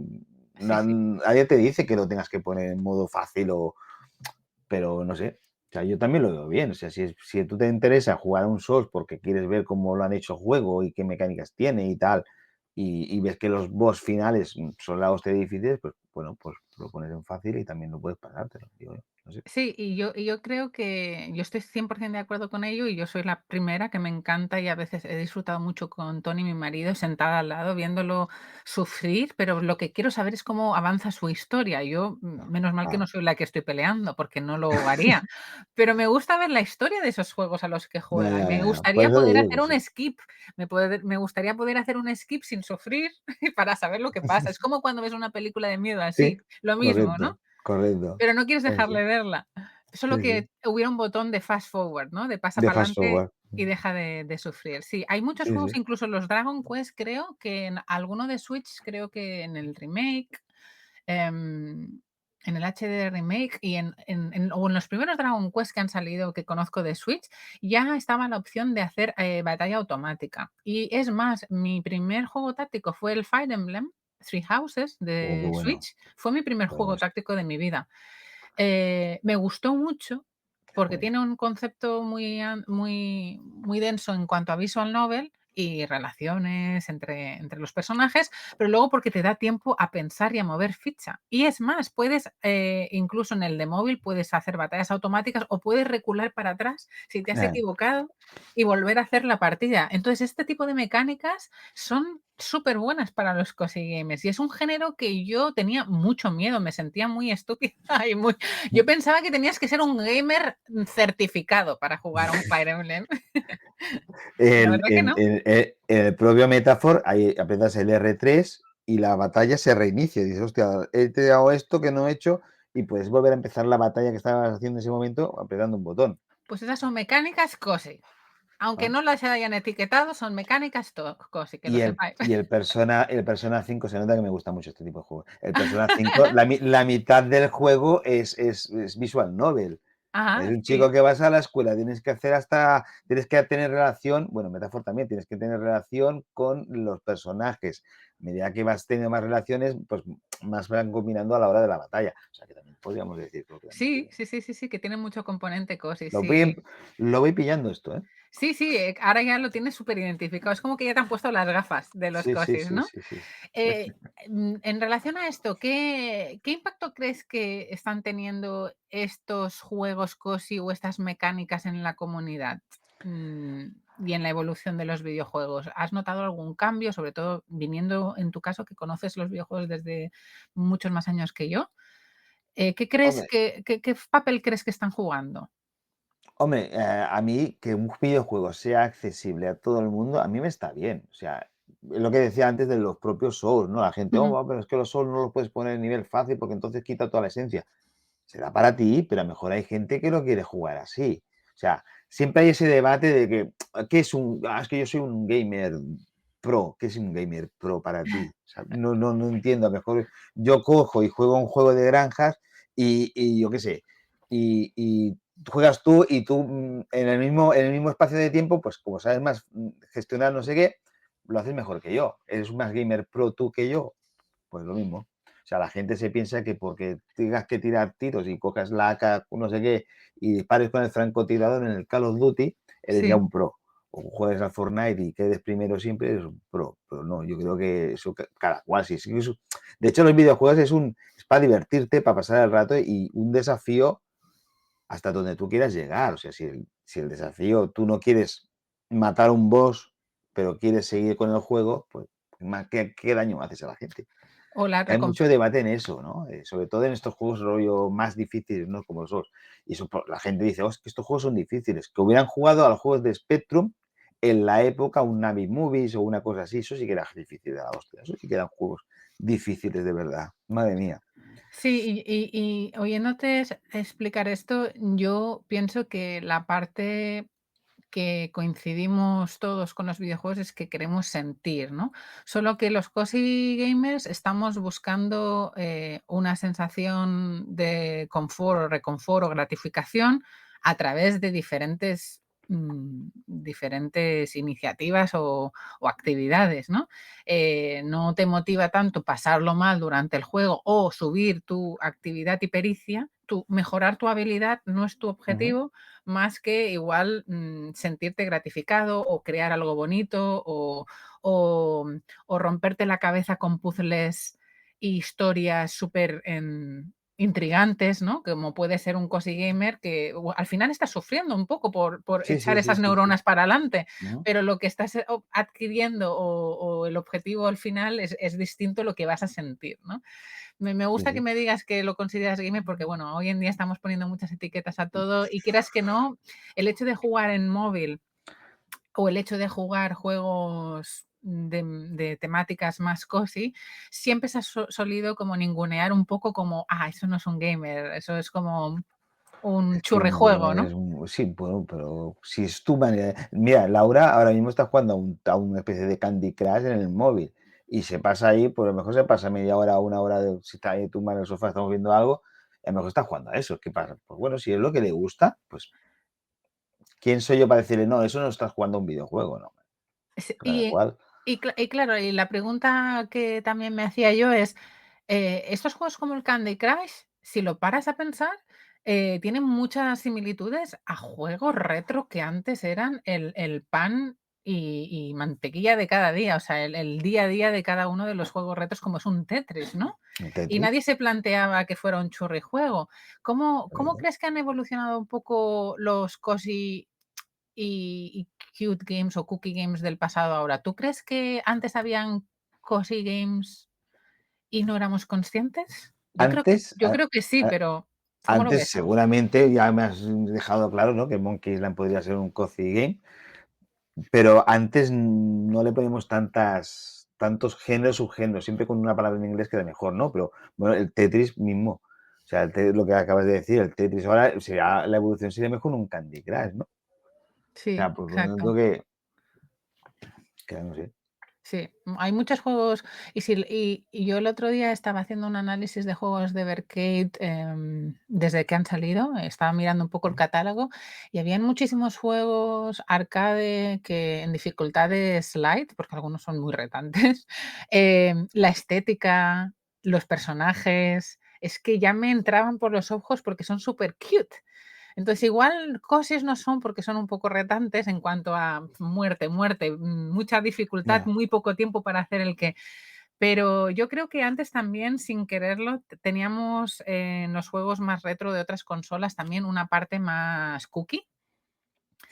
Sí, sí. Nadie te dice que lo tengas que poner en modo fácil o pero no sé, o sea, yo también lo veo bien. O sea, si tú te interesa jugar a un Souls porque quieres ver cómo lo han hecho el juego y qué mecánicas tiene y tal, y ves que los boss finales son la hostia de difíciles, pues bueno, pues lo pones en fácil y también no puedes pasártelo, digo yo, no sé. Sí, y yo creo que yo estoy 100% de acuerdo con ello, y yo soy la primera que me encanta, y a veces he disfrutado mucho con Tony, mi marido, sentada al lado, viéndolo sufrir, pero lo que quiero saber es cómo avanza su historia. Yo, menos mal que Claro. no soy la que estoy peleando, porque no lo haría, pero me gusta ver la historia de esos juegos a los que Ya, juegan. ya, Me ya. Por gustaría eso te poder digo hacer que sí. un skip, me gustaría poder hacer un skip sin sufrir para saber lo que pasa. Es como cuando ves una película de miedo Sí, así, lo mismo, ¿no? correcto, correcto. Pero no quieres dejar Eso. de verla. Solo Sí, sí. que hubiera un botón de fast forward, ¿no? De pasa De Fast pa'lante Forward. y deja de sufrir. Sí, hay muchos Sí, juegos, sí. incluso los Dragon Quest, creo que en alguno de Switch, creo que en el remake, em, en el HD remake y o en los primeros Dragon Quest que han salido, que conozco de Switch, ya estaba la opción de hacer, batalla automática. Y es más, mi primer juego táctico fue el Fire Emblem Three Houses Oh, qué de bueno. Switch. Fue mi primer Bueno, juego pues táctico de mi vida. Me gustó mucho, porque Joder. tiene un concepto muy denso en cuanto a visual novel y relaciones entre los personajes, pero luego porque te da tiempo a pensar y a mover ficha. Y es más, puedes, incluso en el de móvil, puedes hacer batallas automáticas o puedes recular para atrás si te has Eh, equivocado y volver a hacer la partida. Entonces, este tipo de mecánicas son súper buenas para los cozy gamers y es un género que yo tenía mucho miedo, me sentía muy estúpida y muy yo pensaba que tenías que ser un gamer certificado para jugar a un Fire Emblem. Y la el verdad que en no. en el propio Metaphor, ahí aprietas el R3 y la batalla se reinicia. Y dices: "Hostia, he tirado esto que no he hecho", y puedes volver a empezar la batalla que estabas haciendo en ese momento apretando un botón, Pues esas son mecánicas cozy. Aunque ¿no? no las hayan etiquetado, son mecánicas cozy, que lo sepáis. El Persona 5 se nota que me gusta mucho este tipo de juegos. El Persona 5, la mitad del juego es visual novel. Es Ajá, un chico sí. que vas a la escuela, tienes que tener relación, bueno, Metaphor también, tienes que tener relación con los personajes. A medida que vas teniendo más relaciones, pues más van combinando a la hora de la batalla. O sea que también podríamos decir que también Sí, tiene. sí, sí, sí, sí, que tiene mucho componente cozy, Lo voy, sí. em- lo voy pillando esto, ¿eh? Sí, sí, ahora ya lo tienes súper identificado. Es como que ya te han puesto las gafas de los Sí, sí, cosys, sí, ¿no? sí, sí. Eh, en relación a esto, ¿qué impacto crees que están teniendo estos juegos cozy o estas mecánicas en la comunidad, mm, y en la evolución de los videojuegos? ¿Has notado algún cambio? Sobre todo viniendo en tu caso, que conoces los videojuegos desde muchos más años que yo. ¿Qué crees Hombre, qué papel crees que están jugando? Hombre, a mí que un videojuego sea accesible a todo el mundo, a mí me está bien. O sea, lo que decía antes de los propios Souls, ¿no? La gente, Ujú. pero es que los Souls no los puedes poner en nivel fácil porque entonces quita toda la esencia. Será para ti, pero a lo mejor hay gente que no quiere jugar así. O sea, siempre hay ese debate de que, ¿qué es es que yo soy un gamer pro. ¿Qué es un gamer pro para ti? O sea, no entiendo. A lo mejor yo cojo y juego un juego de granjas y yo qué sé, y juegas tú y tú en el mismo espacio de tiempo, pues como sabes más gestionar no sé qué, lo haces mejor que yo. Eres más gamer pro tú que yo, pues lo mismo. O sea, la gente se piensa que porque tengas que tirar tiros y cojas la AK, no sé qué, y dispares con el francotirador en el Call of Duty, eres ya Sí. un pro. O juegues al Fortnite y quedes primero siempre, eres un pro. Pero no, yo creo que eso cada cual, sí, sí, de hecho, los videojuegos es para divertirte, para pasar el rato y un desafío hasta donde tú quieras llegar. O sea, si el desafío tú no quieres matar a un boss, pero quieres seguir con el juego, pues ¿qué daño haces a la gente? O la Hay recompensa. mucho debate en eso, ¿no? Sobre todo en estos juegos rollo más difíciles, ¿no? Como los Souls. Y eso, la gente dice, oh, es que estos juegos son difíciles. Que hubieran jugado a los juegos de Spectrum en la época, un Navi Movies o una cosa así, eso sí que era difícil de la hostia. Eso sí que eran juegos difíciles de verdad. Madre mía. Sí, y oyéndote explicar esto, yo pienso que la parte que coincidimos todos con los videojuegos es que queremos sentir, ¿no? Solo que los cozy gamers estamos buscando, una sensación de confort o reconfort o gratificación a través de diferentes iniciativas o actividades, ¿no? No te motiva tanto pasarlo mal durante el juego o subir tu actividad y pericia, mejorar tu habilidad no es tu Ujú. objetivo, más que igual, sentirte gratificado o crear algo bonito o o romperte la cabeza con puzzles e historias súper intrigantes, ¿no? Como puede ser un cozy gamer que al final estás sufriendo un poco por Sí, echar sí, sí, esas sí, sí. neuronas para adelante, Ujú. pero lo que estás, adquiriendo o el objetivo al final es distinto lo que vas a sentir, ¿no? Me Sí, gusta que sí. me digas que lo consideras gamer porque, bueno, hoy en día estamos poniendo muchas etiquetas a todo y quieras que no, el hecho de jugar en móvil o el hecho de jugar juegos de temáticas más cozy, siempre se ha solido como ningunear un poco como, eso no es un gamer, eso es como un Es que un churrijuego, gamer ¿no? es un sí, bueno, pero si es tu manera mira, Laura ahora mismo está jugando a una especie de Candy Crush en el móvil y se pasa ahí, pues a lo mejor se pasa media hora, una hora de si está ahí tumbada en el sofá, estamos viendo algo, y a lo mejor está jugando a eso, ¿qué pasa? Pues bueno, si es lo que le gusta, pues, ¿quién soy yo para decirle: "No, eso no estás jugando a un videojuego", no, Sí, cada cual. y claro, y la pregunta que también me hacía yo es, estos juegos como el Candy Crush, si lo paras a pensar, Tienen muchas similitudes a juegos retro que antes eran el pan y mantequilla de cada día, o sea, el día a día de cada uno de los juegos retros, como es un Tetris, ¿no? El Y Tetris. nadie se planteaba que fuera un churrijuego. ¿Cómo crees que han evolucionado un poco los cozy y cute games o cookie games del pasado ahora? ¿Tú crees que antes habían cozy games y no éramos conscientes? Antes, Yo creo que sí, a pero ¿cómo lo antes ves? seguramente ya me has dejado claro, ¿no? Que Monkey Island podría ser un cozy game, pero antes no le poníamos tantos géneros, subgéneros, siempre con una palabra en inglés queda mejor, ¿no? Pero bueno, el Tetris mismo, o sea, lo que acabas de decir, el Tetris ahora sería, la evolución sería mejor un Candy Crush, ¿no? O Sí, sea, pues por lo exacto. tanto que no sé. Sí, hay muchos juegos y yo el otro día estaba haciendo un análisis de juegos de Evercade, desde que han salido, estaba mirando un poco el catálogo y habían muchísimos juegos arcade que en dificultades light, porque algunos son muy retantes, la estética, los personajes, es que ya me entraban por los ojos porque son súper cute. Entonces, igual cosas no son porque son un poco retantes en cuanto a muerte, muerte, mucha dificultad, Ya. muy poco tiempo para hacer el que. Pero yo creo que antes también, sin quererlo, teníamos en los juegos más retro de otras consolas también una parte más cookie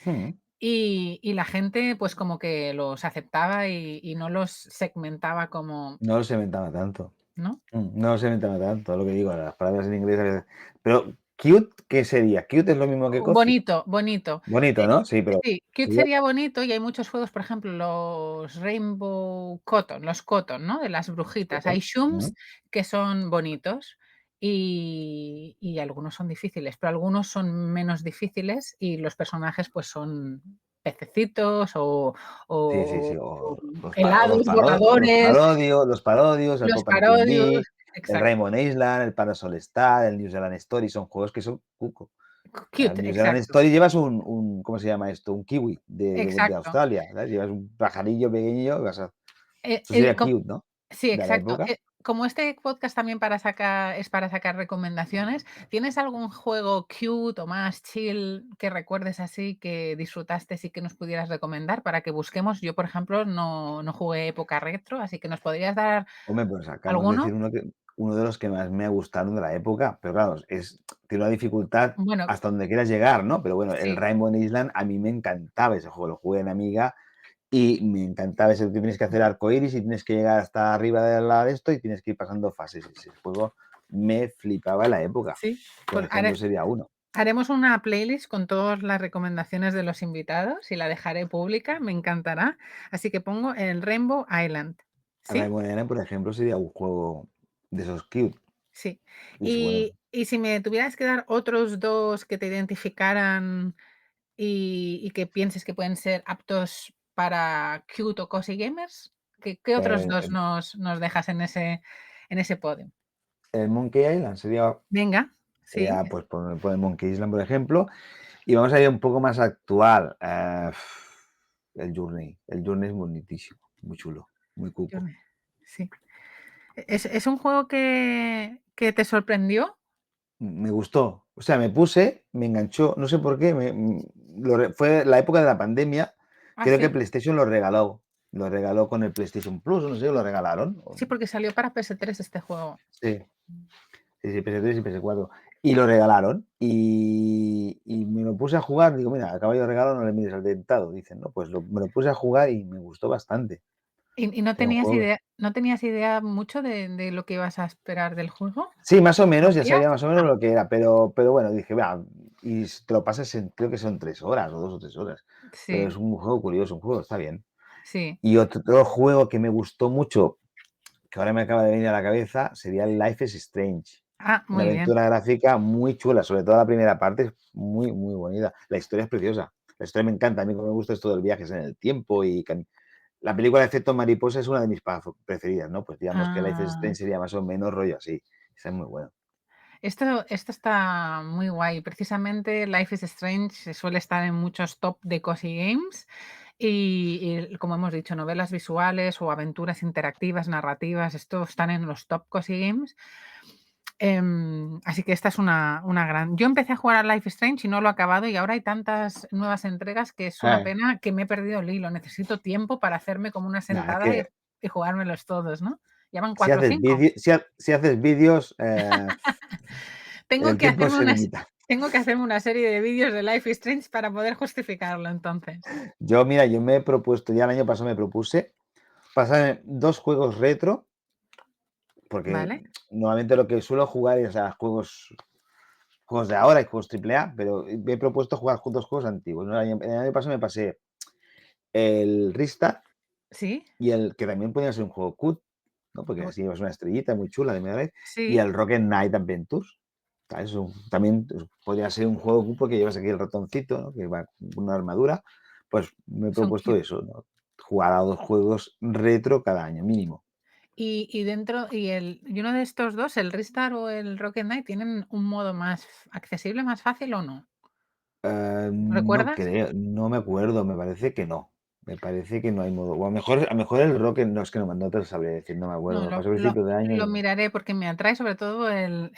Mm. y la gente pues como que los aceptaba y no los segmentaba como, No los inventaba tanto. ¿no? No los inventaba tanto, lo que digo, las palabras en inglés a veces. Pero cute, ¿qué sería? ¿Cute es lo mismo que cozy? Bonito, bonito. Bonito, Eh, ¿no? Sí, pero sí, Cute sería sería bonito y hay muchos juegos, por ejemplo, los Rainbow Cotton, los Cotton, ¿no? De las brujitas. Hay mm, Shums que son bonitos y algunos son difíciles, pero algunos son menos difíciles y los personajes, pues, son pececitos sí, sí, o sí, o helados, voladores, los parodios, el los Pop and Queen parodios. Bee, el Exacto. Rainbow Island, el Parasol Star, el New Zealand Story, son juegos que son cuco. El Cute, New Zealand exacto, Story llevas ¿cómo se llama esto? Un kiwi de exacto. Australia, ¿sabes? Llevas un pajarillo pequeño, eso El sería cute, ¿no? Sí, De la exacto. época. Como este podcast también es para sacar recomendaciones, ¿tienes algún juego cute o más chill que recuerdes así, que disfrutaste y que nos pudieras recomendar para que busquemos? Yo, por ejemplo, no jugué época retro, así que ¿nos podrías dar Hombre, pues acabas de alguno? decir uno de los que más me ha gustado de la época, pero claro, tiene una dificultad Bueno, hasta donde quieras llegar, ¿no? Pero bueno, el sí, Rainbow Island a mí me encantaba ese juego, lo jugué en Amiga y me encantaba ese que tienes que hacer arcoiris y tienes que llegar hasta arriba de esto y tienes que ir pasando fases. Ese juego me flipaba en la época. sí. Por Pues ejemplo, sería uno. haremos una playlist con todas las recomendaciones de los invitados y la dejaré pública, me encantará. Así que pongo el Rainbow Island, ¿sí? Rainbow Island, por ejemplo, sería un juego de esos cute. Sí. Y bueno, Y si me tuvieras que dar otros 2 que te identificaran y que pienses que pueden ser aptos para cute o cozy gamers, ¿qué otros el, 2 el- nos dejas en ese podio? el Monkey Island Venga, sí, sería pues por el Monkey Island, por ejemplo. Y vamos a ir un poco más actual. El Journey. El Journey es bonitísimo, muy chulo, muy yo cuco. me sí. ¿Es un juego que te sorprendió? Me gustó. O sea, me puse, me enganchó, no sé por qué. Fue la época de la pandemia. ¿Ah, Creo que sí? PlayStation lo regaló. Lo regaló con el PlayStation Plus, o no sé, lo regalaron. Sí, porque salió para PS3 este juego. Sí, sí, sí, PS3 y PS4. Y lo regalaron. Y me lo puse a jugar. Digo, mira, a caballo de regalo no le mires al dentado. Dicen, no, pues me lo puse a jugar y me gustó bastante. ¿Y no Era un tenías juego. idea mucho de lo que ibas a esperar del juego? Sí, más o menos, ya ¿Sabías? sabía más o menos Ah, lo que era, pero bueno, dije, vea, y te lo pasas creo que son 3 horas o 2 o 3 horas, pero sí, es un juego curioso, un juego está bien. sí. Y otro juego que me gustó mucho, que ahora me acaba de venir a la cabeza, sería el Life is Strange. Ah, Una muy bien. aventura gráfica muy chula, sobre todo la primera parte es muy, muy bonita. La historia es preciosa. La historia me encanta, a mí como me gusta esto del viajes en el tiempo la película de Efecto Mariposa es una de mis preferidas, ¿no? Pues digamos que Life is Ah, Strange sería más o menos rollo así. Esa es muy bueno. esto está muy guay. Precisamente Life is Strange suele estar en muchos top de cozy games y como hemos dicho, novelas visuales o aventuras interactivas, narrativas, esto están en los top cozy games. Así que esta es una gran yo empecé a jugar a Life is Strange y no lo he acabado, y ahora hay tantas nuevas entregas que es una Eh, pena que me he perdido el hilo. Necesito tiempo para hacerme como una nada, es sentada y que jugármelos todos, ¿no? ¿Ya van si 4 o haces 5? si haces vídeos, Tengo el que tiempo hacerme se unas limita. tengo que hacerme una serie de vídeos de Life is Strange para poder justificarlo entonces. Yo, mira, yo me he propuesto, ya el año pasado me propuse pasarme 2 juegos retro, porque ¿Vale? normalmente lo que suelo jugar es a juegos de ahora y juegos triple A, pero me he propuesto jugar 2 juegos antiguos, ¿no? El año pasado me pasé el Ristar ¿Sí? y el que también podía ser un juego CUT, ¿no? Porque O así llevas una estrellita muy chula de Mega Drive, y sí, el Rocket Knight Adventures. ¿Sabes? También podría ser un juego CUT porque llevas aquí el ratoncito, ¿no? Que va con una armadura. Pues me he son propuesto cute. eso, ¿no? Jugar a 2 juegos retro cada año, mínimo. Y dentro y uno de estos 2, el Ristar o el Rocket Knight, ¿tienen un modo más accesible, más fácil o no? No ¿Recuerdas? creo, no me acuerdo, me parece que no. Me parece que no hay modo. O a lo mejor el Rocket, no, es que no te lo sabré decir, no me acuerdo. No, Me lo pasé a principios de año lo y no. miraré porque me atrae sobre todo el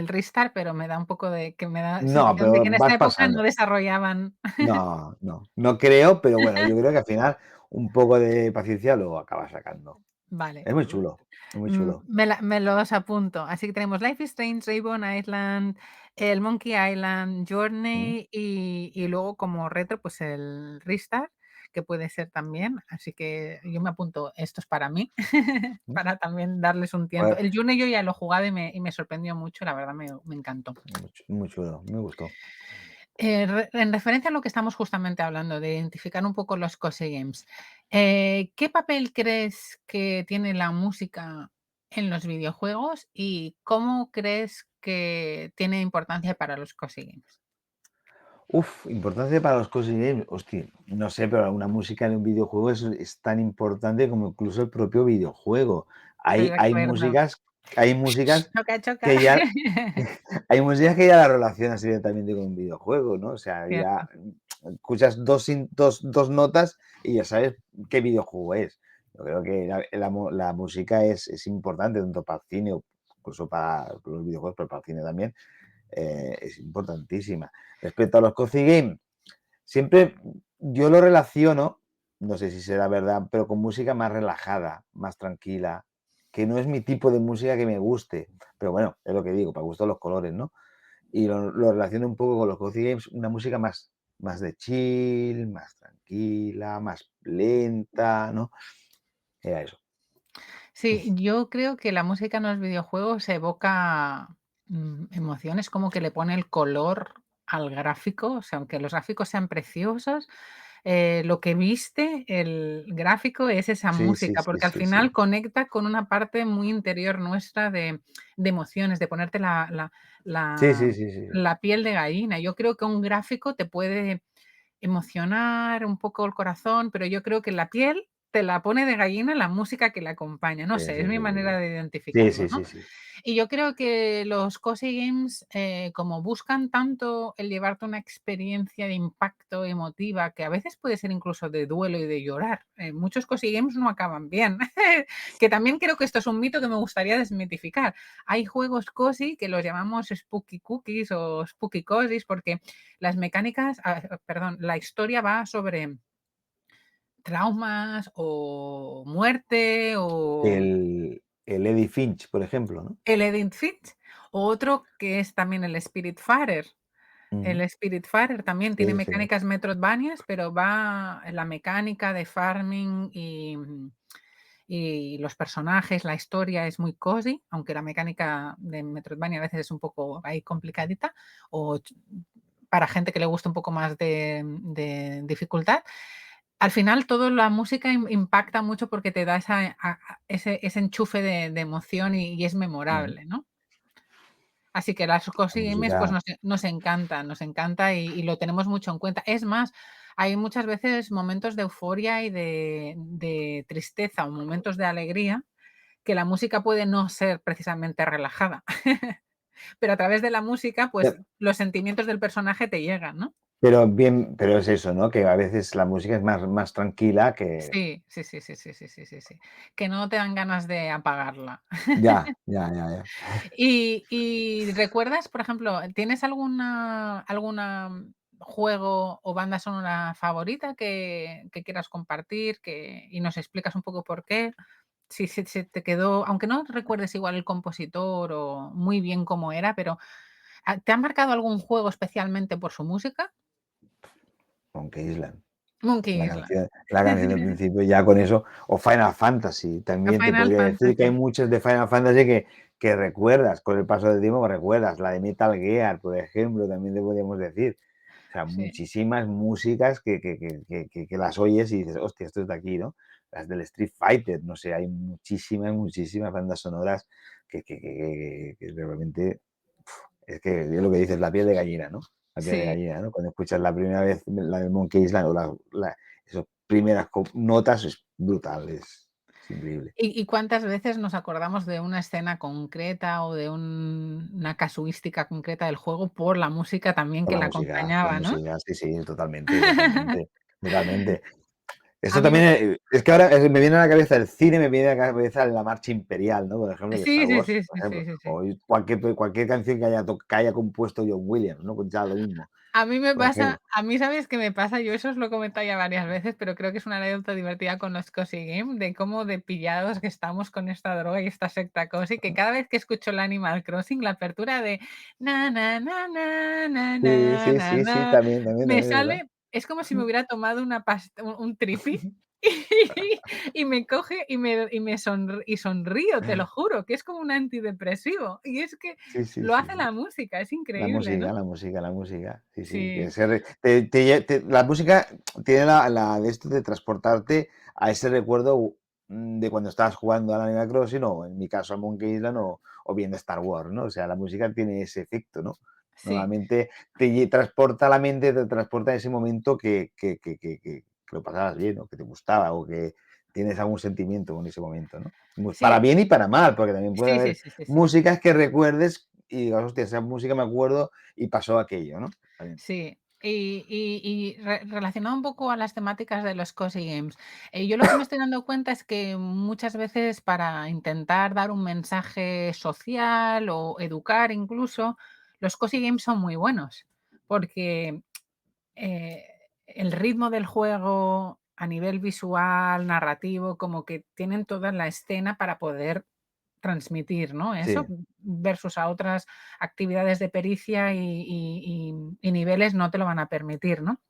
Ristar, pero me da un poco de que me da No, sensación de pero que en esa vas época no pasando. desarrollaban. No, no, no creo, pero bueno, yo creo que al final un poco de paciencia lo acabas sacando. Vale, Es muy chulo, es muy chulo. me los apunto. Así que tenemos Life is Strange, Rainbow Island, el Monkey Island, Mm, Journey y luego como retro, pues el Ristar, que puede ser también. Así que yo me apunto estos para mí, mm. para también darles un tiento. Pues, El Journey yo ya lo he jugado y me sorprendió mucho, la verdad me encantó. muy chulo, me gustó. En referencia a lo que estamos justamente hablando, de identificar un poco los cozy games, ¿qué papel crees que tiene la música en los videojuegos y cómo crees que tiene importancia para los cozy games? Uf, importancia para los cozy games. Hostia, no sé, pero una música en un videojuego es tan importante como incluso el propio videojuego. Estoy Hay, de hay acuerdo. músicas, hay músicas Choca, choca. que ya, hay músicas que ya la relacionas directamente con un videojuego, ¿no? O sea, ya Cierto. escuchas dos notas y ya sabes qué videojuego es. Yo creo que la música es importante tanto para el cine o incluso para los videojuegos, pero para el cine también es importantísima. Respecto a los coffee game, siempre yo lo relaciono, no sé si será verdad, pero con música más relajada, más tranquila, que no es mi tipo de música que me guste, pero bueno, es lo que digo, para gusto los colores, ¿no? Y lo relaciono un poco con los coffee games, una música más de chill, más tranquila, más lenta, ¿no? Era eso. Sí, yo creo que la música en los videojuegos evoca, emociones, como que le pone el color al gráfico, o sea, aunque los gráficos sean preciosos, lo que viste el gráfico es esa Sí, sí, música, sí, porque al sí, sí. final conecta con una parte muy interior nuestra de emociones, de ponerte Sí, la sí, sí, sí. la piel de gallina. Yo creo que un gráfico te puede emocionar un poco el corazón, pero yo creo que la piel te la pone de gallina la música que la acompaña. No Sí, sé, sí, es mi sí, sí, manera sí. de Sí, identificarlo, sí, ¿no? sí, sí. Y yo creo que los cozy games, como buscan tanto el llevarte una experiencia de impacto emotiva, que a veces puede ser incluso de duelo y de llorar. Muchos cozy games no acaban bien, que también creo que esto es un mito que me gustaría desmitificar. Hay juegos cozy que los llamamos spooky cookies o spooky cozies porque las mecánicas, perdón, la historia va sobre traumas o muerte o El Eddie Finch, por ejemplo, ¿no? el Edith Finch, o otro que es también el Spiritfarer. Ujú. El Spiritfarer también tiene Sí, sí. mecánicas Metroidvanias, pero va la mecánica de farming y los personajes, la historia es muy cozy, aunque la mecánica de Metroidvania a veces es un poco ahí complicadita, o para gente que le gusta un poco más de dificultad. Al final, toda la música impacta mucho porque te da ese enchufe de emoción y es Ujú. memorable, ¿no? Así que las La cozy games, pues música nos encanta y lo tenemos mucho en cuenta. Es más, hay muchas veces momentos de euforia y de tristeza o momentos de alegría que la música puede no ser precisamente relajada, pero a través de la música, pues te los sentimientos del personaje te llegan, ¿no? pero bien, pero es eso, ¿no? Que a veces la música es más tranquila que Sí, sí, sí, sí, sí, sí, sí, sí, sí, que no te dan ganas de apagarla. ya, ya, ya, ya. Y recuerdas, por ejemplo, ¿tienes alguna juego o banda sonora favorita que quieras compartir, y nos explicas un poco por qué? Si se te quedó, aunque no recuerdes igual el compositor o muy bien cómo era, pero, ¿te ha marcado algún juego especialmente por su música? Monkey Island. Monkey Island. La canción del principio, ya con eso, o Final Fantasy, A también te Final podría decir que hay Fantasy. muchas de Final Fantasy que recuerdas, con el paso del tiempo recuerdas, la de Metal Gear, por ejemplo, también te podríamos decir. O sea, Sí, muchísimas músicas que las oyes y dices: "Hostia, esto es de aquí", ¿no? Las del Street Fighter, no sé, hay muchísimas, muchísimas bandas sonoras que realmente es que es lo que dices, la piel de gallina, ¿no? La piel de sí. gallina, ¿no? Cuando escuchas la primera vez la de Monkey Island o esas primeras notas es brutal, es increíble. ¿Y cuántas veces nos acordamos de una escena concreta o de una casuística concreta del juego por la música también Con que la acompañaba, ¿no? sí, sí, totalmente, totalmente, totalmente. A Eso mí también, me es que ahora, me viene a la cabeza el cine, me viene a la cabeza la marcha imperial, ¿no? Por ejemplo, de Star Sí, sí, Wars, sí, por sí, ejemplo, sí, sí, sí. o cualquier canción que haya compuesto John Williams, ¿no? Pues ya lo mismo, A mí me por ejemplo. pasa, a mí, ¿sabes qué me pasa? Yo eso os lo he comentado ya varias veces, pero creo que es una anécdota divertida con los Cozy Game, de cómo de pillados que estamos con esta droga y esta secta Cozy, que cada vez que escucho el Animal Crossing, la apertura de na na na na na Sí, na sí, na sí, sí, na, también, también, me también, ¿verdad? sale, es como si me hubiera tomado una un tripi y me coge y sonrío, te lo juro, que es como un antidepresivo. Y es que Sí, sí, lo sí, hace sí. la música, es La increíble, ¿no? música, la música, la música. Sí, sí, que Sí, se re la música tiene la de esto de transportarte a ese recuerdo, de cuando estabas jugando al Animal Crossing, o en mi caso a Monkey Island, o viendo Star Wars, ¿no? O sea, la música tiene ese efecto, ¿no? sí. Normalmente transporta la mente, te transporta a ese momento que lo pasabas bien, o que te gustaba, o que tienes algún sentimiento con ese momento, ¿no? Para Sí, bien y para mal, porque también puede sí, sí, haber sí, sí, sí. músicas que recuerdes y digas: "Hostia, esa música me acuerdo y pasó aquello", ¿no? También. Sí. Relacionado un poco a las temáticas de los cozy games, yo lo que me estoy dando cuenta es que muchas veces para intentar dar un mensaje social o educar incluso, los cozy games son muy buenos, porque, eh, el ritmo del juego a nivel visual, narrativo, como que tienen toda la escena para poder transmitir, ¿no? Eso Sí. versus a otras actividades de pericia y niveles no te lo van a permitir, ¿no?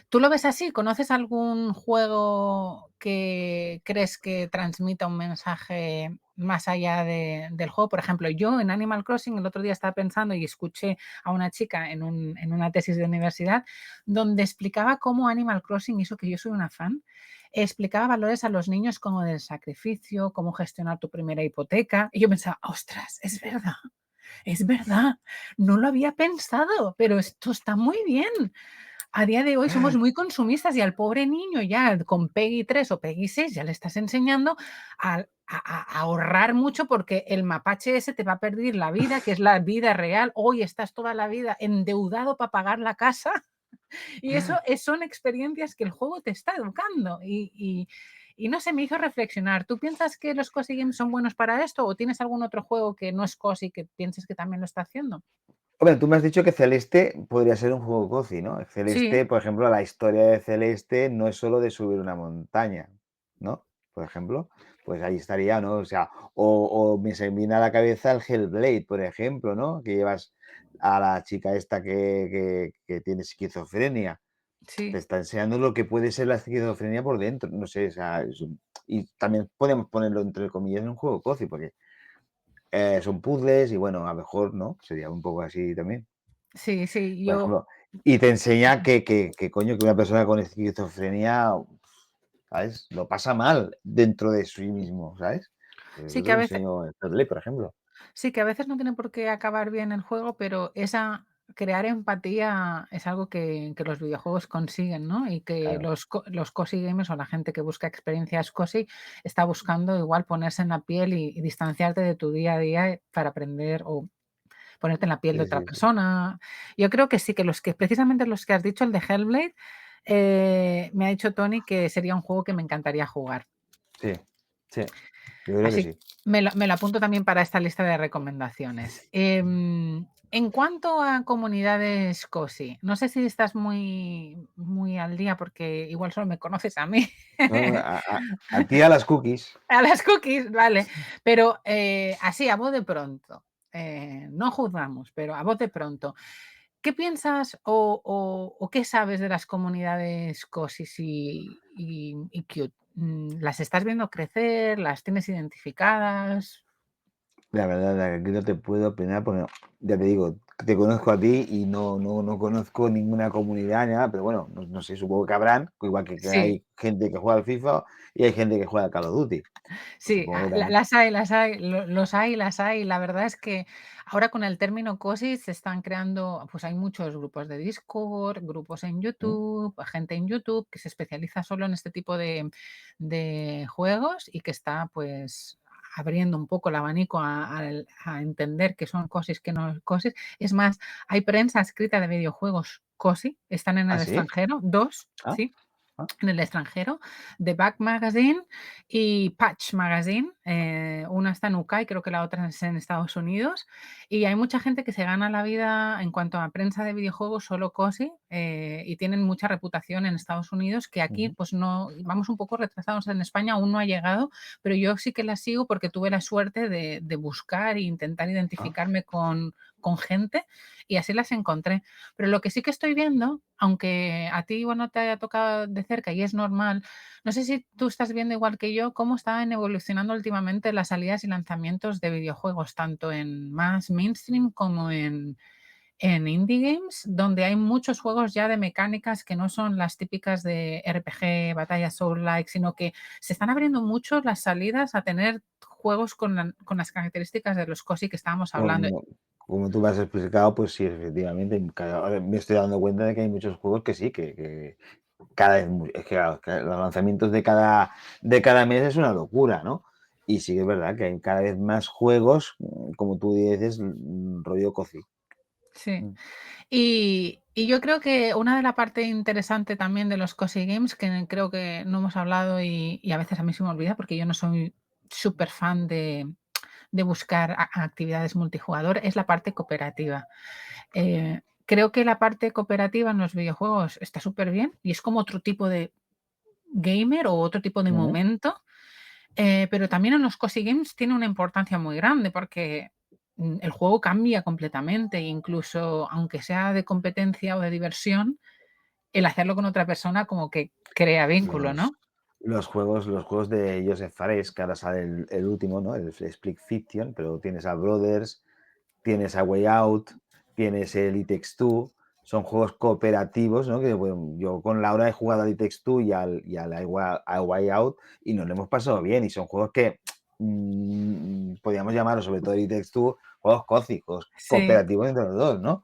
¿Tú lo ves así? ¿Conoces algún juego que crees que transmita un mensaje más allá del juego? Por ejemplo, yo en Animal Crossing el otro día estaba pensando y escuché a una chica en una tesis de universidad donde explicaba cómo Animal Crossing, y eso que yo soy una fan, explicaba valores a los niños como del sacrificio, cómo gestionar tu primera hipoteca. Y yo pensaba, ostras, es verdad, no lo había pensado, pero esto está muy bien. A día de hoy somos muy consumistas y al pobre niño ya con PEGI 3 o PEGI 6 ya le estás enseñando a ahorrar mucho porque el mapache ese te va a perder la vida, que es la vida real. Hoy estás toda la vida endeudado para pagar la casa y eso son experiencias que el juego te está educando y no sé, me hizo reflexionar. ¿Tú piensas que los cozy games son buenos para esto o tienes algún otro juego que no es cozy que pienses que también lo está haciendo? Hombre, tú me has dicho que Celeste podría ser un juego cozy, ¿no? Sí, Celeste, por ejemplo, la historia de Celeste no es solo de subir una montaña, ¿no? Por ejemplo, pues ahí estaría, ¿no? O sea, o me se viene a la cabeza el Hellblade, por ejemplo, ¿no? Que llevas a la chica esta que tiene esquizofrenia. Te sí, está enseñando lo que puede ser la esquizofrenia por dentro, no sé, o sea, y también podemos ponerlo entre comillas en un juego cozy, porque son puzzles y bueno, a lo mejor, ¿no? Sería un poco así también, sí, sí, por yo ejemplo. Y te enseña que coño, que una persona con esquizofrenia, ¿sabes? Lo pasa mal dentro de sí mismo, ¿sabes? sí Eso te que a lo veces enseño en Play, por ejemplo. sí que a veces no tiene por qué acabar bien el juego, pero esa crear empatía es algo que los videojuegos consiguen, ¿no? Y que Claro. los cozy gamers o la gente que busca experiencias cozy está buscando igual ponerse en la piel y distanciarte de tu día a día para aprender o ponerte en la piel de Sí, otra sí, sí. persona. Yo creo que sí, que los que precisamente los que has dicho, el de Hellblade, me ha dicho Tony que sería un juego que me encantaría jugar. Sí, sí, yo creo que Así sí. me lo apunto también para esta lista de recomendaciones. En cuanto a comunidades cozy, no sé si estás muy al día, porque igual solo me conoces a mí. No, no, a ti a las cookies. A las cookies, vale. Pero, así, a voz de pronto, no juzgamos, pero a voz de pronto, ¿qué piensas o qué sabes de las comunidades cosis y cute? ¿Las estás viendo crecer? ¿Las tienes identificadas? La verdad, la que aquí no te puedo opinar porque, ya te digo, te conozco a ti y no conozco ninguna comunidad ni nada, pero bueno, no sé, supongo que habrán, igual que Sí. hay gente que juega al FIFA y hay gente que juega al Call of Duty. Pues Sí, supongo que también. las hay, los hay, las hay. La verdad es que ahora con el término COSI se están creando, pues hay muchos grupos de Discord, grupos en ¿Mm? YouTube, gente en YouTube que se especializa solo en este tipo de juegos y que está pues abriendo un poco el abanico a entender qué son COSIs, qué no es COSIs. Es más, hay prensa escrita de videojuegos COSI, están en ¿Ah, el sí? extranjero, dos, Ah, sí, ah, en el extranjero, The Back Magazine y Patch Magazine. Una está en UK y creo que la otra es en Estados Unidos. Y hay mucha gente que se gana la vida en cuanto a prensa de videojuegos solo cosi y tienen mucha reputación en Estados Unidos que aquí ujú. pues no, vamos un poco retrasados en España, aún no ha llegado, pero yo sí que la sigo porque tuve la suerte de buscar e intentar Ah, identificarme con gente y así las encontré. Pero lo que sí que estoy viendo, aunque a ti igual no te haya tocado de cerca y es normal, no sé si tú estás viendo igual que yo cómo están evolucionando últimamente las salidas y lanzamientos de videojuegos, tanto en más mainstream como en indie games, donde hay muchos juegos ya de mecánicas que no son las típicas de RPG, batalla soul-like, sino que se están abriendo mucho las salidas a tener juegos con las características de los COSI que estábamos hablando. como, como tú me has explicado, pues sí, efectivamente. Ahora me estoy dando cuenta de que hay muchos juegos que sí, que cada vez, es que, claro, que los lanzamientos de cada mes es una locura, ¿no? Y sí que es verdad que hay cada vez más juegos, como tú dices, rollo coffee. Sí. Mm, Y yo creo que una de la parte interesante también de los cozy games, que creo que no hemos hablado y a veces a mí se me olvida porque yo no soy súper fan de buscar actividades multijugador, es la parte cooperativa. Creo que la parte cooperativa en los videojuegos está súper bien y es como otro tipo de gamer o otro tipo de ujú. momento. Pero también en los cozy games tiene una importancia muy grande porque, el juego cambia completamente, e incluso aunque sea de competencia o de diversión, el hacerlo con otra persona como que crea vínculo, Los, ¿no? los juegos de Joseph Fares, que ahora sale el último, ¿no? El Split Fiction, pero tienes a Brothers, tienes a Way Out, tienes el It Takes Two, son juegos cooperativos, ¿no? Que bueno, yo con Laura he jugado al It Takes Two y al a Way Out y nos lo hemos pasado bien y son juegos que podríamos llamarlos, sobre todo el It Takes Two, juegos cócicos, Sí. cooperativos entre los dos, ¿no?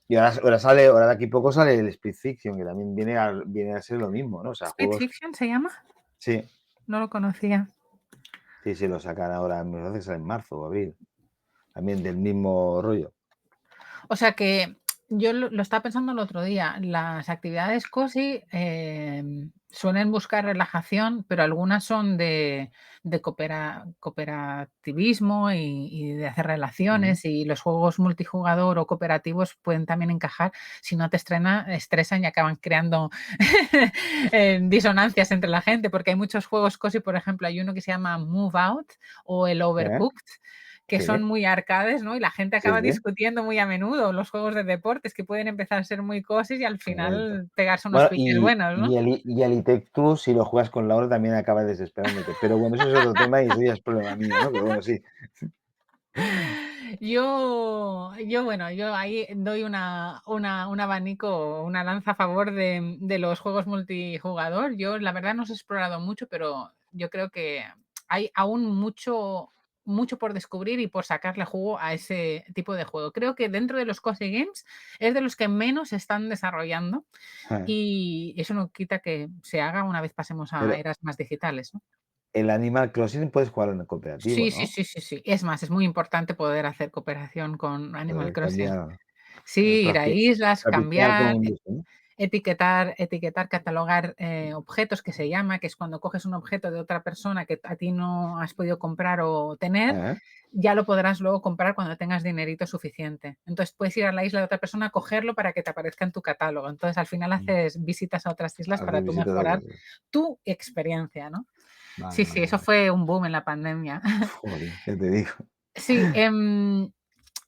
Y ahora de aquí a poco sale el Split Fiction, que también viene a ser lo mismo, ¿no? O sea, ¿Speed juegos, Fiction se llama? sí, No lo conocía. sí, sí, lo sacan ahora, me parece que sale en marzo o abril, también del mismo rollo. O sea que yo lo estaba pensando el otro día, las actividades cozy, suelen buscar relajación, pero algunas son de cooperativismo y de hacer Ujú. relaciones, y los juegos multijugador o cooperativos pueden también encajar, si no te estresan y acaban creando disonancias entre la gente, porque hay muchos juegos cozy, por ejemplo, hay uno que se llama Move Out o el ¿Eh? Overcooked, que son Sí, muy arcades, ¿no? Y la gente sí, acaba sí. discutiendo muy a menudo los juegos de deportes que pueden empezar a ser muy cosis y al Correcto. final pegarse unos Bueno, piques y buenos, ¿no? y el I y el It Takes Two, si lo juegas con Laura, también acabas desesperándote. Pero bueno, eso es otro tema y eso ya es problema mío, ¿no? Pero bueno, sí. Yo ahí doy un abanico, una lanza a favor de los juegos multijugador. Yo, la verdad, no os he explorado mucho, pero yo creo que hay aún mucho por descubrir y por sacarle jugo a ese tipo de juego. Creo que dentro de los cozy games es de los que menos se están desarrollando y eso no quita que se haga una vez pasemos a Pero eras más digitales, ¿no? el Animal Crossing puedes jugarlo en el cooperativo, Sí, sí, ¿no? sí, sí, sí. Es más, es muy importante poder hacer cooperación con Animal Poder Crossing. cambiar, Sí, ir a islas, trapichear como cambiar, un gusto, ¿no? etiquetar, catalogar, objetos, que se llama, que es cuando coges un objeto de otra persona que a ti no has podido comprar o tener, ¿Eh? ya lo podrás luego comprar cuando tengas dinerito suficiente. Entonces, puedes ir a la isla de otra persona, cogerlo para que te aparezca en tu catálogo. Entonces, al final Mm, haces visitas a otras islas para hacer tú visitas a mejorar otros. tu experiencia, ¿no? Vale, Sí, sí, vale, eso vale. fue un boom en la pandemia. Jolín, ya te digo. Sí,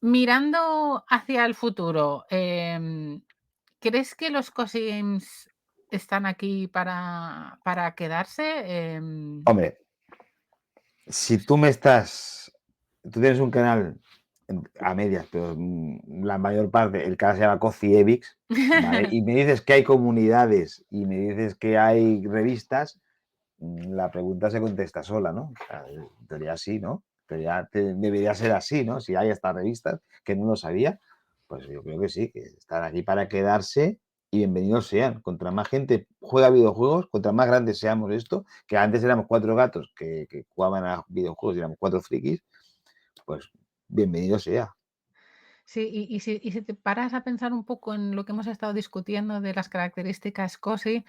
mirando hacia el futuro, ¿crees que los cozy games están aquí para quedarse? Hombre, si tú tienes un canal a medias, pero la mayor parte, el canal se llama Coffee Evix, ¿vale? Y me dices que hay comunidades y me dices que hay revistas, la pregunta se contesta sola, ¿no? O sea, en teoría sí, ¿no? Debería ser así, ¿no? Si hay estas revistas, que no lo sabía, pues yo creo que sí, que están aquí para quedarse y bienvenidos sean. Contra más gente juega videojuegos, contra más grandes seamos esto, que antes éramos cuatro gatos que jugaban a videojuegos y éramos cuatro frikis, pues bienvenido sea. Sí, y si te paras a pensar un poco en lo que hemos estado discutiendo de las características cozy,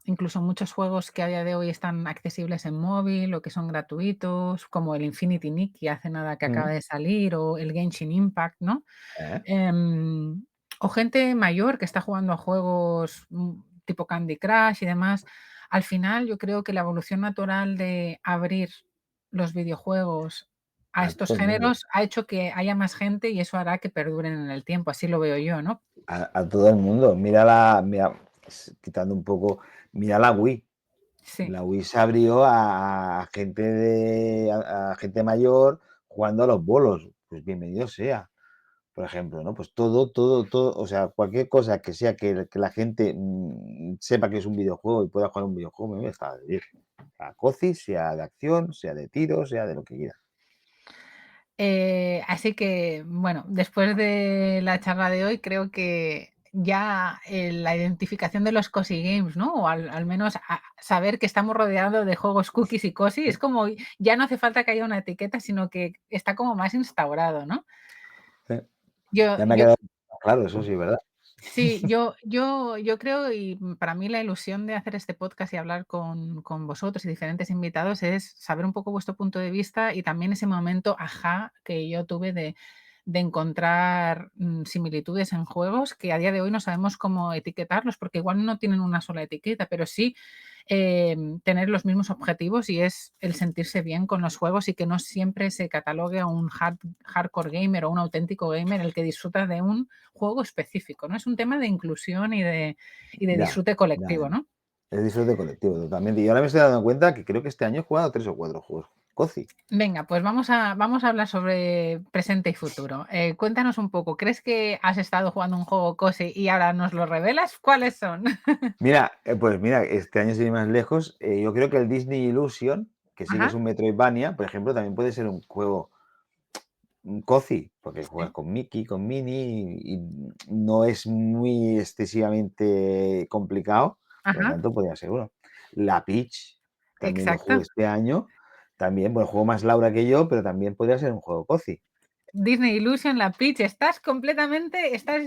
incluso muchos juegos que a día de hoy están accesibles en móvil o que son gratuitos, como el Infinity Nick, que hace nada que acaba Mm, de salir, o el Genshin Impact, ¿no? ¿eh? Em, o gente mayor que está jugando a juegos, tipo Candy Crush y demás. Al final, yo creo que la evolución natural de abrir los videojuegos a A estos todo el mundo. géneros ha hecho que haya más gente y eso hará que perduren en el tiempo, así lo veo yo, ¿no? A todo el mundo. Mira, quitando un poco, mira la Wii. Sí, La Wii se abrió a gente a gente mayor jugando a los bolos. Pues bienvenido sea, por ejemplo, ¿no? Pues todo, o sea, cualquier cosa que sea que la gente sepa que es un videojuego y pueda jugar un videojuego, me está bien. A COCI, sea de acción, sea de tiro, sea de lo que quiera. así que, bueno, después de la charla de hoy, creo que ya, la identificación de los cozy games, ¿no? O al menos saber que estamos rodeados de juegos cookies y cozy, es como ya no hace falta que haya una etiqueta, sino que está como más instaurado, ¿no? Sí. Yo Ya me ha yo quedado claro, eso sí, ¿verdad? Sí, yo creo, y para mí la ilusión de hacer este podcast y hablar con vosotros y diferentes invitados es saber un poco vuestro punto de vista y también ese momento ajá que yo tuve de encontrar, similitudes en juegos que a día de hoy no sabemos cómo etiquetarlos, porque igual no tienen una sola etiqueta, pero sí, tener los mismos objetivos y es el sentirse bien con los juegos y que no siempre se catalogue a un hardcore gamer o un auténtico gamer el que disfruta de un juego específico, ¿no? Es un tema de inclusión y de Ya, disfrute ya, colectivo, ya. ¿no? Es disfrute colectivo, totalmente. Y ahora me estoy dando cuenta que creo que este año he jugado 3 o 4 juegos COCI. Venga, pues vamos a hablar sobre presente y futuro. Cuéntanos un poco, ¿crees que has estado jugando un juego cozy y ahora nos lo revelas? ¿Cuáles son? Mira, pues mira, este año sin ir más lejos, yo creo que el Disney Illusion, que sí que es Ajá, un Metroidvania, por ejemplo, también puede ser un juego, cozy, porque juegas sí, con Mickey, con Minnie y no es muy excesivamente complicado, por lo ajá, tanto podría ser uno. La Peach, también lo jugué exacto. este año, también, bueno, juego más Laura que yo, pero también podría ser un juego cozy. Disney Illusion, la Peach, estás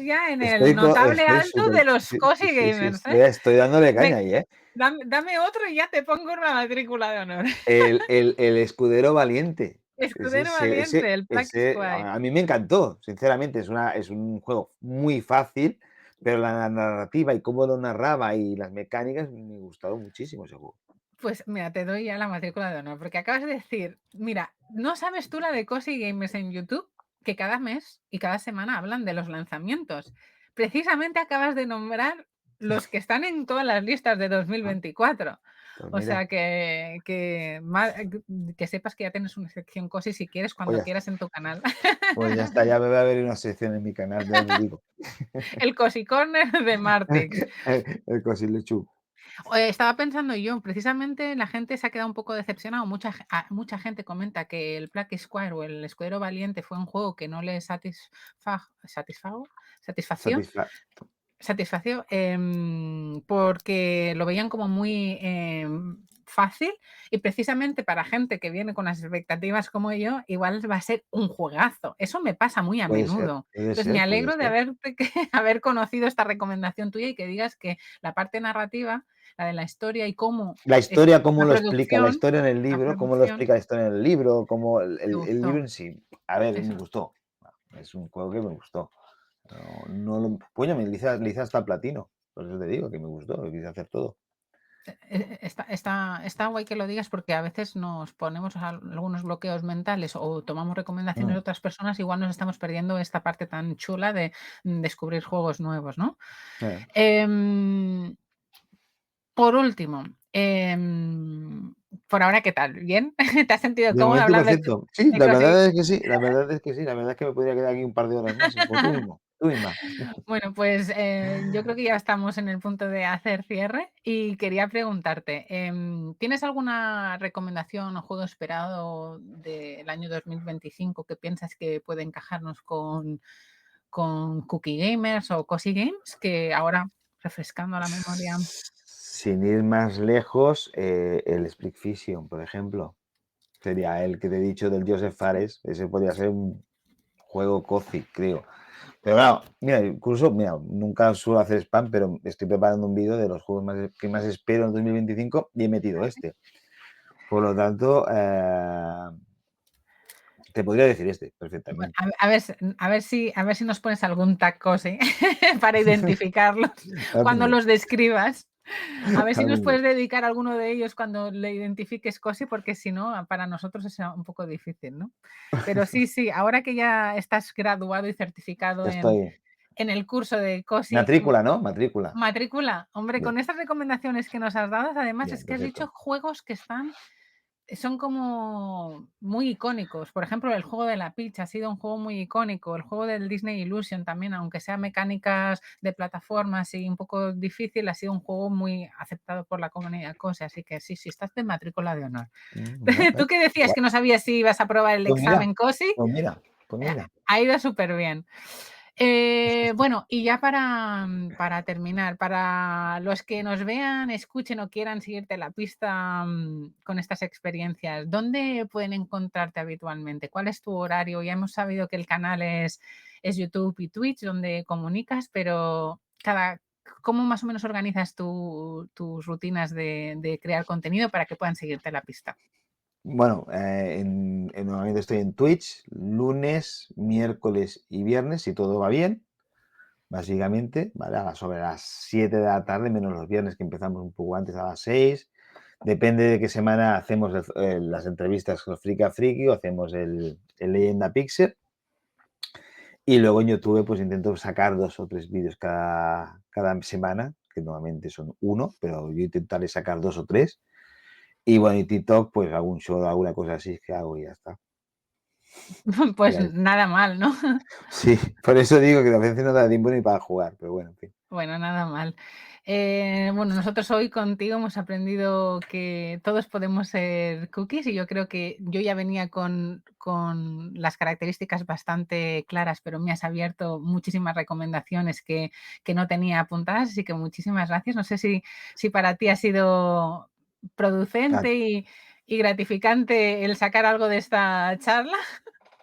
ya en el Estoy co notable estoy alto súper de los sí, sí, cozy sí, sí, gamers, ¿eh? estoy dándole caña Ven, ahí, ¿eh? dame otro y ya te pongo en la matrícula de honor. El escudero valiente. Escudero Valiente, el Black Squire. A mí me encantó, sinceramente, es un juego muy fácil, pero la narrativa y cómo lo narraba y las mecánicas me gustaron muchísimo ese juego. Pues mira, te doy ya la matrícula de honor, porque acabas de decir, mira, ¿no sabes tú la de Cozy Gamers en YouTube? Que cada mes y cada semana hablan de los lanzamientos. Precisamente acabas de nombrar los que están en todas las listas de Ah, 2024. pues O sea mira, que sepas que ya tienes una sección Cozy si quieres, pues cuando ya quieras está. en tu canal. Pues ya está, ya me voy a ver una sección en mi canal, ya te digo. El Cozy Corner de Martix. El Cosilechu. Estaba pensando yo, precisamente la gente se ha quedado un poco decepcionada, mucha gente comenta que el Black Squire o el Escudero Valiente fue un juego que no le satisfació, Satisfa porque lo veían como muy, fácil y precisamente para gente que viene con las expectativas como yo, igual va a ser un juegazo. Eso me pasa muy a Puede ser, menudo. puede Entonces, me ser, puede alegro de ser. haberte haber conocido esta recomendación tuya y que digas que la parte narrativa, la de la historia y cómo La es historia, cómo la lo explica la producción historia en el la libro, cómo lo producción explica la historia en el libro, cómo te el libro gustó. en sí. A ver, me Eso. gustó. Es un juego que me gustó. No lo coño, le hice hasta platino. Por eso te digo que me gustó, lo quise hacer todo. Está guay que lo digas porque a veces nos ponemos algunos bloqueos mentales o tomamos recomendaciones de Mm, otras personas, igual nos estamos perdiendo esta parte tan chula de descubrir juegos nuevos, ¿no? eh. Em, por último, por ahora, ¿qué tal? ¿Bien? ¿Te has sentido De cómodo momento hablar de perfecto. Sí, de la Cosi? verdad es que sí, la verdad es que sí, la verdad es que me podría quedar aquí un par de horas más, como tú misma. Bueno, pues, yo creo que ya estamos en el punto de hacer cierre y quería preguntarte, ¿tienes alguna recomendación o juego esperado del año 2025 que piensas que puede encajarnos con Cookie Gamers o Cozy Games? Que ahora, refrescando la memoria. Sin ir más lejos, el Split Fiction, por ejemplo, sería el que te he dicho del Joseph Fares, ese podría ser un juego cozy, creo. Pero claro, mira, incluso, mira, nunca suelo hacer spam, pero estoy preparando un vídeo de los juegos que más espero en 2025 y he metido este. Por lo tanto, te podría decir este Bueno, perfectamente. a ver si nos pones algún tag Cozy para identificarlos Algún cuando día, los describas. A ver si nos algún día. puedes dedicar a alguno de ellos cuando le identifiques Cosi, porque si no, para nosotros es un poco difícil, ¿no? Pero sí, sí, ahora que ya estás graduado y certificado Ya en estoy. en el curso de Cosi, Matrícula, ¿no? Matrícula. matrícula, hombre, Bien, con estas recomendaciones que nos has dado, además bien, es que has dicho perfecto. juegos que son como muy icónicos. Por ejemplo, el juego de la Peach ha sido un juego muy icónico. El juego del Disney Illusion también, aunque sea mecánicas de plataformas y un poco difícil, ha sido un juego muy aceptado por la comunidad COSE. Así que sí, sí, estás de matrícula de honor. Tú que decías Guay. que no sabías si ibas a aprobar el Pues mira, examen COSI, pues mira, pues eh, mira. ha ido súper bien. Bueno, y ya para terminar, para los que nos vean, escuchen o quieran seguirte la pista, con estas experiencias, ¿dónde pueden encontrarte habitualmente? ¿Cuál es tu horario? Ya hemos sabido que el canal es YouTube y Twitch, donde comunicas, pero ¿cómo más o menos organizas tus rutinas de crear contenido para que puedan seguirte la pista? Bueno, normalmente estoy en Twitch lunes, miércoles y viernes, si todo va bien, básicamente, ¿vale? Sobre las 7 de la tarde, menos los viernes que empezamos un poco antes, a las 6. Depende de qué semana hacemos las entrevistas con Friki a Friki o hacemos el Leyenda Pixel. Y luego en YouTube pues intento sacar 2 o 3 vídeos cada semana, que normalmente son uno, pero yo intentaré sacar 2 o 3. Y bueno, y TikTok, pues algún show, alguna cosa así que hago y ya está. Pues Ya es. nada mal, ¿no? Sí, por eso digo que a veces no da tiempo ni para jugar, pero bueno, en fin. Bueno, nada mal. Bueno, nosotros hoy contigo hemos aprendido que todos podemos ser cookies y yo creo que yo ya venía con las características bastante claras, pero me has abierto muchísimas recomendaciones que no tenía apuntadas, así que muchísimas gracias. No sé si para ti ha sido Ah, producente y gratificante el sacar algo de esta charla.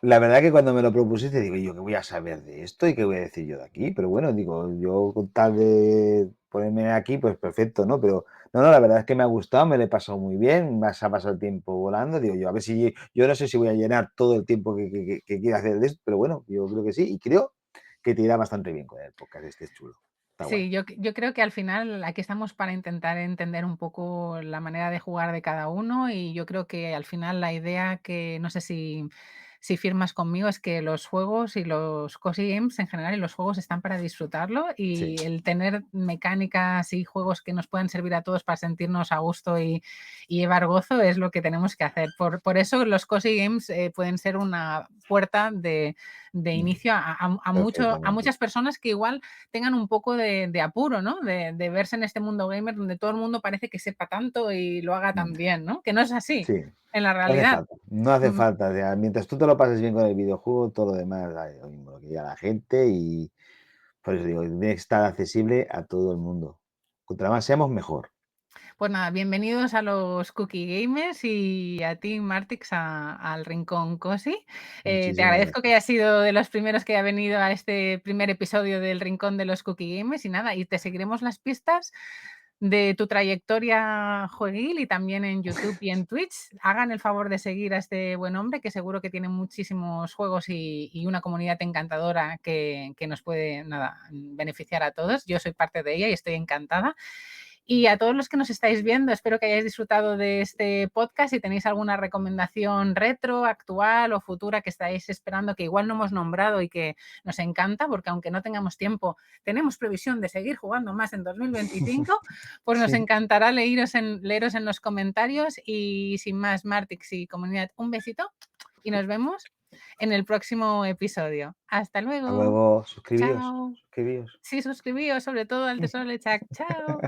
la verdad que cuando me lo propusiste, digo, yo qué voy a saber de esto y qué voy a decir yo de aquí, pero bueno, digo, yo con tal de ponerme aquí, pues perfecto, ¿no? Pero no, la verdad es que me ha gustado, me lo he pasado muy bien, me ha pasado el tiempo volando, digo, yo a ver si, yo no sé si voy a llenar todo el tiempo que quiera hacer de esto, pero bueno, yo creo que sí, y creo que te irá bastante bien con el podcast, este es chulo, está guay. Sí, yo creo que al final aquí estamos para intentar entender un poco la manera de jugar de cada uno y yo creo que al final la idea que no sé si firmas conmigo es que los juegos y los cozy games en general y los juegos están para disfrutarlo Sí, y el tener mecánicas y juegos que nos puedan servir a todos para sentirnos a gusto y llevar gozo es lo que tenemos que hacer. Por eso los cozy games pueden ser una puerta de mm, inicio a perfectamente. muchas personas que igual tengan un poco de apuro, ¿no? De verse en este mundo gamer donde todo el mundo parece que sepa tanto y lo haga tan Mm, bien, ¿no? Que no es así sí, en la no hace realidad. falta, no hace Mm, falta, o sea, mientras tú te lo pases bien con el videojuego, todo lo demás da lo mismo, lo que diga la gente y por eso digo, tiene que estar accesible a todo el mundo. Contra más seamos, mejor. Pues nada, bienvenidos a los Cookie Gamers y a ti, Martix, al Rincón Cosi. Te Muchísimas agradezco que gracias. hayas sido de los primeros que ha venido a este primer episodio del Rincón de los Cookie Gamers y nada, y te seguiremos las pistas de tu trayectoria jueguil y también en YouTube y en Twitch. Hagan el favor de seguir a este buen hombre que seguro que tiene muchísimos juegos y una comunidad encantadora que nos puede nada, beneficiar a todos. Yo soy parte de ella y estoy encantada. Y a todos los que nos estáis viendo, espero que hayáis disfrutado de este podcast. Si tenéis alguna recomendación retro, actual o futura que estáis esperando, que igual no hemos nombrado y que nos encanta, porque aunque no tengamos tiempo, tenemos previsión de seguir jugando más en 2025, pues nos Sí, encantará leeros en los comentarios. Y sin más, Martix y comunidad, un besito y nos vemos en el próximo episodio. Hasta hasta luego. luego, suscribíos, Chao. suscribíos. Sí, suscribíos sobre todo al Tesoro de Chac. Chao.